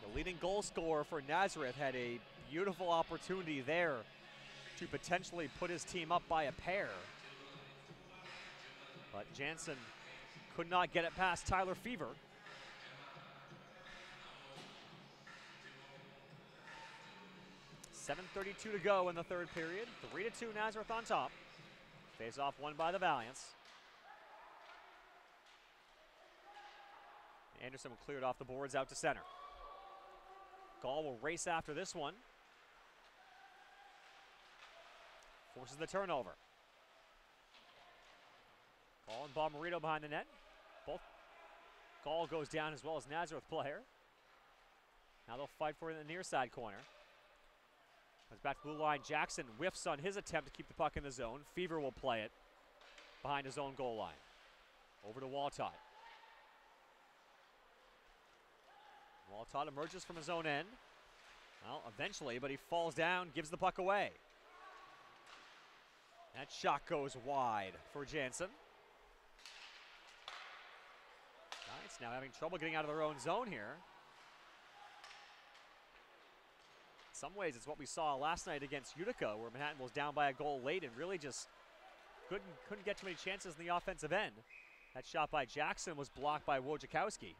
The leading goal scorer for Nazareth had a beautiful opportunity there to potentially put his team up by a pair. But Jansen could not get it past Tyler Fever. .7:32 to go in the third period. 3-2 Nazareth on top. Face-off won by the Valiants. Anderson will clear it off the boards out to center. Gall will race after this one. Forces the turnover. Gall and Bomarito behind the net. Both Gall goes down as well as Nazareth player. Now they'll fight for it in the near side corner. Comes back to blue line. Jackson whiffs on his attempt to keep the puck in the zone. Fever will play it behind his own goal line. Over to Waltott. Waltott emerges from his own end. Well, eventually, but he falls down, gives the puck away. That shot goes wide for Jansen. Giants now having trouble getting out of their own zone here. In some ways, it's what we saw last night against Utica, where Manhattan was down by a goal late and really just couldn't get too many chances in the offensive end. That shot by Jackson was blocked by Wojciechowski.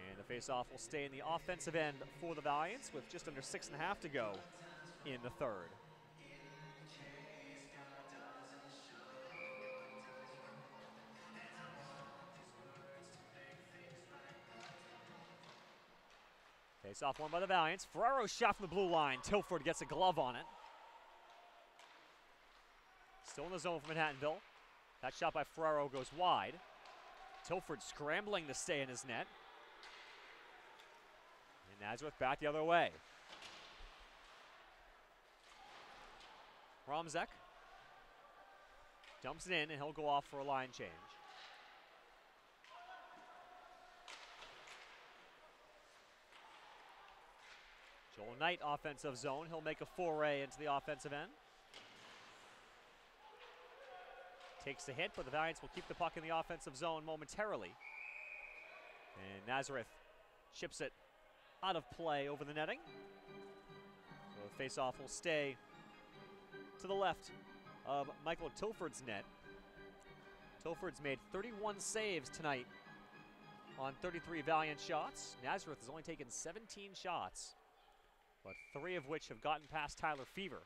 And the faceoff will stay in the offensive end for the Valiants with just under 6.5 to go in the third. Face-off won by the Valiants. Ferraro shot from the blue line. Tilford gets a glove on it. Still in the zone for Manhattanville. That shot by Ferraro goes wide. Tilford scrambling to stay in his net. And Nazareth back the other way. Romzek dumps it in, and he'll go off for a line change. Joel Knight, offensive zone. He'll make a foray into the offensive end. Takes the hit, but the Valiants will keep the puck in the offensive zone momentarily. And Nazareth chips it out of play over the netting. So the face-off will stay to the left of Michael Tilford's net. Tilford's made 31 saves tonight on 33 Valiant shots. Nazareth has only taken 17 shots, but 3 of which have gotten past Tyler Fever.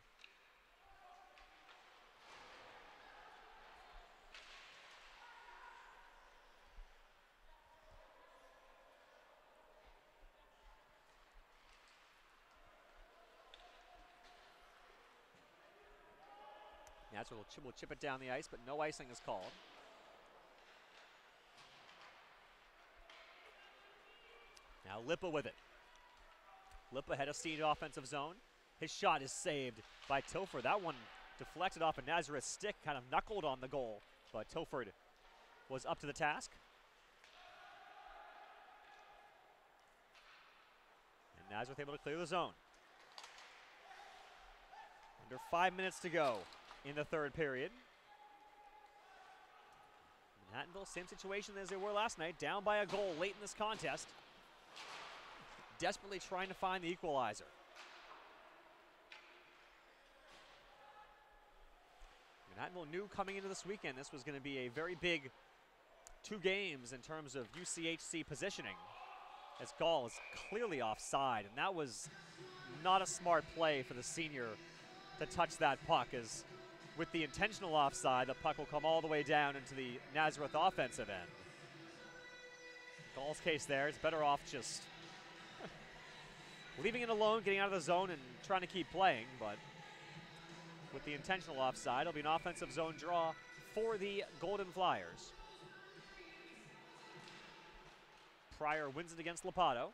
Nazareth will chip it down the ice, but no icing is called. Now Lippa with it. Lippa had a seed offensive zone. His shot is saved by Tilford. That one deflected off of Nazareth's stick, kind of knuckled on the goal, but Tilford was up to the task. And Nazareth able to clear the zone. Under 5 minutes to go in the third period. Manhattanville, same situation as they were last night, down by a goal late in this contest. Desperately trying to find the equalizer. Manhattanville knew coming into this weekend this was going to be a very big 2 games in terms of UCHC positioning, as Gall is clearly offside, and that was not a smart play for the senior to touch that puck, as with the intentional offside, the puck will come all the way down into the Nazareth offensive end. Gall's case there, it's better off just leaving it alone, getting out of the zone and trying to keep playing, but with the intentional offside, it'll be an offensive zone draw for the Golden Flyers. Pryor wins it against Lopato.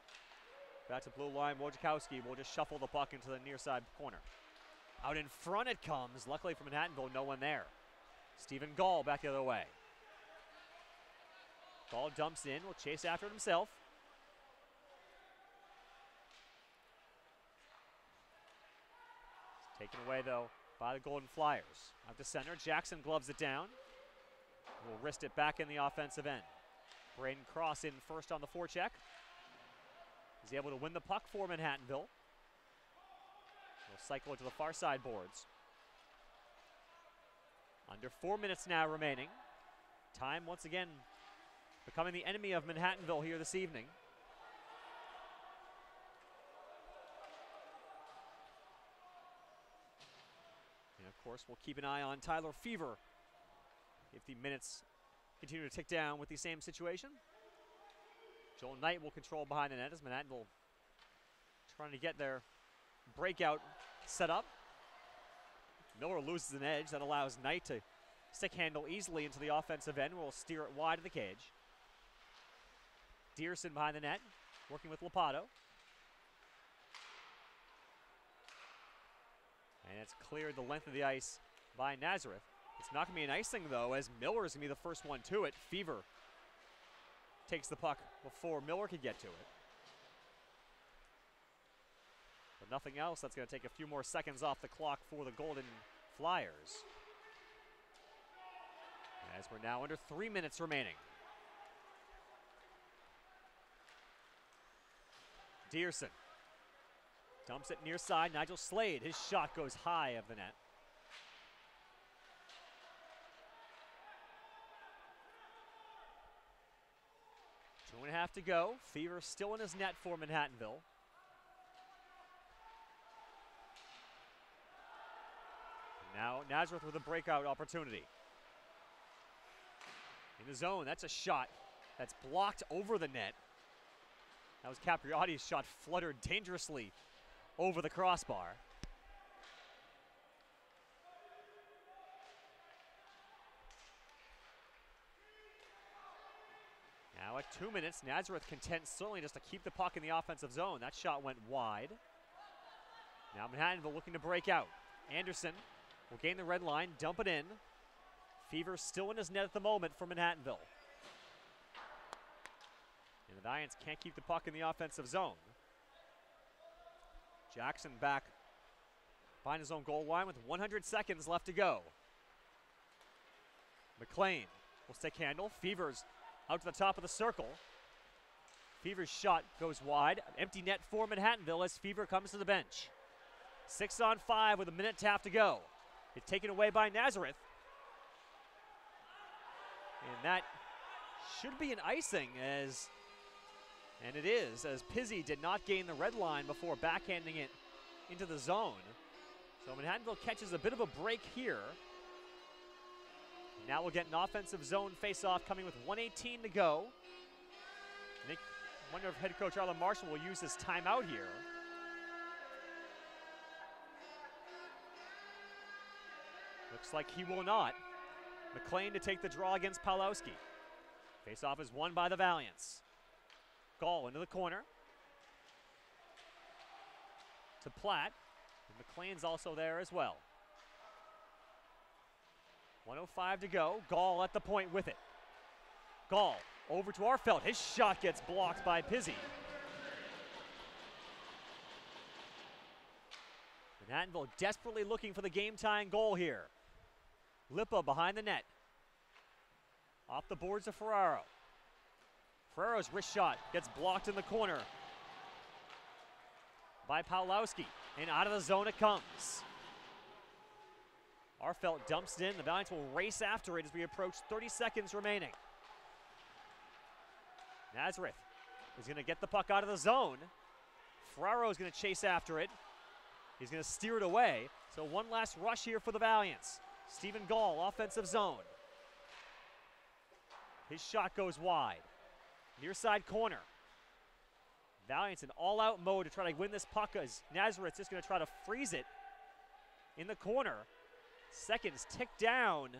Back to blue line, Wojciechowski will just shuffle the puck into the near side corner. Out in front it comes, luckily for Manhattanville, no one there. Stephen Gall back the other way. Gall dumps in, will chase after it himself. Taken away, though, by the Golden Flyers. Out to center, Jackson gloves it down. Will wrist it back in the offensive end. Braden Cross in first on the forecheck. He's able to win the puck for Manhattanville. We'll cycle it to the far side boards. Under 4 minutes now remaining. Time once again becoming the enemy of Manhattanville here this evening. And of course, we'll keep an eye on Tyler Fever if the minutes continue to tick down with the same situation. Joel Knight will control behind the net as Manhattanville trying to get their breakout set up. Miller loses an edge. That allows Knight to stick handle easily into the offensive end. We'll steer it wide of the cage. Dearson behind the net, working with Lopato. And it's cleared the length of the ice by Nazareth. It's not going to be an icing, though, as Miller is going to be the first one to it. Fever takes the puck before Miller could get to it. But nothing else. That's going to take a few more seconds off the clock for the Golden Flyers. As we're now under 3 minutes remaining. Dearson dumps it near side. Nigel Slade, his shot goes high of the net. Two and a half to go. Fever still in his net for Manhattanville. Now Nazareth with a breakout opportunity. In the zone, that's a shot that's blocked over the net. That was Capriotti's shot, fluttered dangerously over the crossbar. Now at 2 minutes, Nazareth content certainly just to keep the puck in the offensive zone. That shot went wide. Now Manhattanville looking to break out. Anderson will gain the red line, dump it in. Fever still in his net at the moment for Manhattanville. And the Lions can't keep the puck in the offensive zone. Jackson back behind his own goal line with 100 seconds left to go. McLean will stick handle. Fever's out to the top of the circle. Fever's shot goes wide. An empty net for Manhattanville as Fever comes to the bench. 6 on 5 with a minute and a half to go. It's taken away by Nazareth. And that should be an icing, and it is, as Pizzi did not gain the red line before backhanding it into the zone. So Manhattanville catches a bit of a break here. Now we'll get an offensive zone face-off coming with 1:18 to go. I wonder if head coach Arlen Marshall will use his timeout here. With Looks like he will not. McLean to take the draw against Pawlowski. Face-off is won by the Valiants. Gall into the corner. To Platt. And McLean's also there as well. 1:05 to go. Gall at the point with it. Gall over to Arfelt. His shot gets blocked by Pizzi. Manhattanville desperately looking for the game-tying goal here. Lippa behind the net. Off the boards of Ferraro. Ferraro's wrist shot gets blocked in the corner by Pawlowski. And out of the zone it comes. Arfelt dumps it in. The Valiants will race after it as we approach 30 seconds remaining. Nazareth is going to get the puck out of the zone. Ferraro is going to chase after it. He's going to steer it away. So one last rush here for the Valiants. Stephen Gall, offensive zone. His shot goes wide. Near side corner. Valiants in all-out mode to try to win this puck as Nazareth's just going to try to freeze it in the corner. Seconds tick down.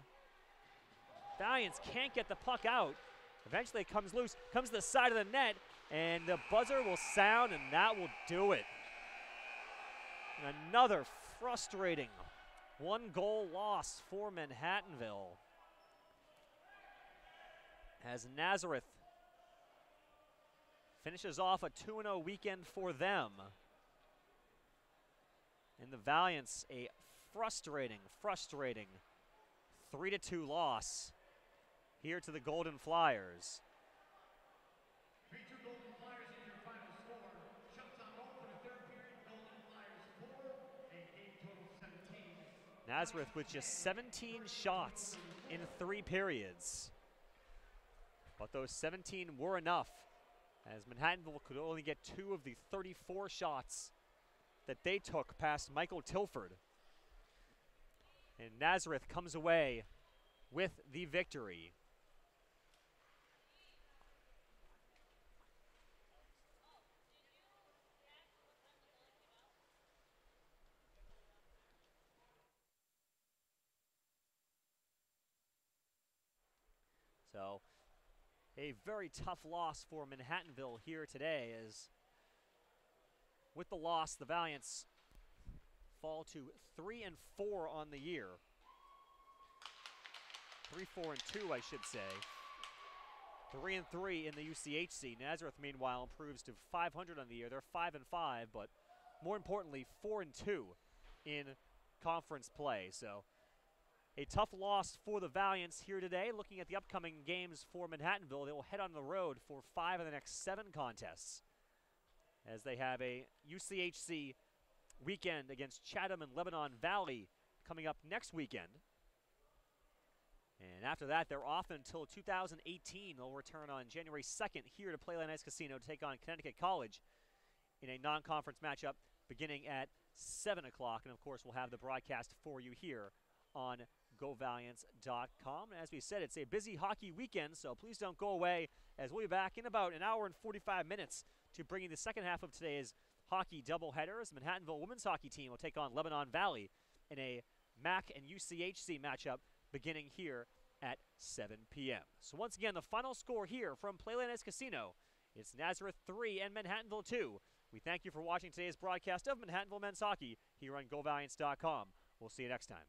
Valiants can't get the puck out. Eventually it comes loose, comes to the side of the net, and the buzzer will sound, and that will do it. And another frustrating one-goal loss for Manhattanville as Nazareth finishes off a 2-0 weekend for them. And the Valiants, a frustrating 3-2 loss here to the Golden Flyers.
3-2 Golden Flyers is your final score. Shots on goal for the third period. Golden Flyers 4, a game total 17.
Nazareth with just 17 shots in 3 periods. But those 17 were enough as Manhattanville could only get 2 of the 34 shots that they took past Michael Tilford. And Nazareth comes away with the victory. So, a very tough loss for Manhattanville here today as with the loss, the Valiants fall to 3-4 on the year. 3-4-2, I should say. 3-3 in the UCHC. Nazareth, meanwhile, improves to 500 on the year. They're 5-5, but more importantly, 4-2 in conference play. So, a tough loss for the Valiants here today. Looking at the upcoming games for Manhattanville, they will head on the road for 5 of the next 7 contests as they have a UCHC weekend against Chatham and Lebanon Valley coming up next weekend. And after that, they're off until 2018. They'll return on January 2nd here to Playland Ice Casino to take on Connecticut College in a non-conference matchup beginning at 7 o'clock. And, of course, we'll have the broadcast for you here on GoValiants.com. And as we said, it's a busy hockey weekend, so please don't go away as we'll be back in about an hour and 45 minutes to bring you the second half of today's hockey doubleheader as the Manhattanville women's hockey team will take on Lebanon Valley in a MAC and UCHC matchup beginning here at 7 p.m. So once again, the final score here from Playland Ice Casino, it's Nazareth 3 and Manhattanville 2. We thank you for watching today's broadcast of Manhattanville men's hockey here on GoValiants.com. We'll see you next time.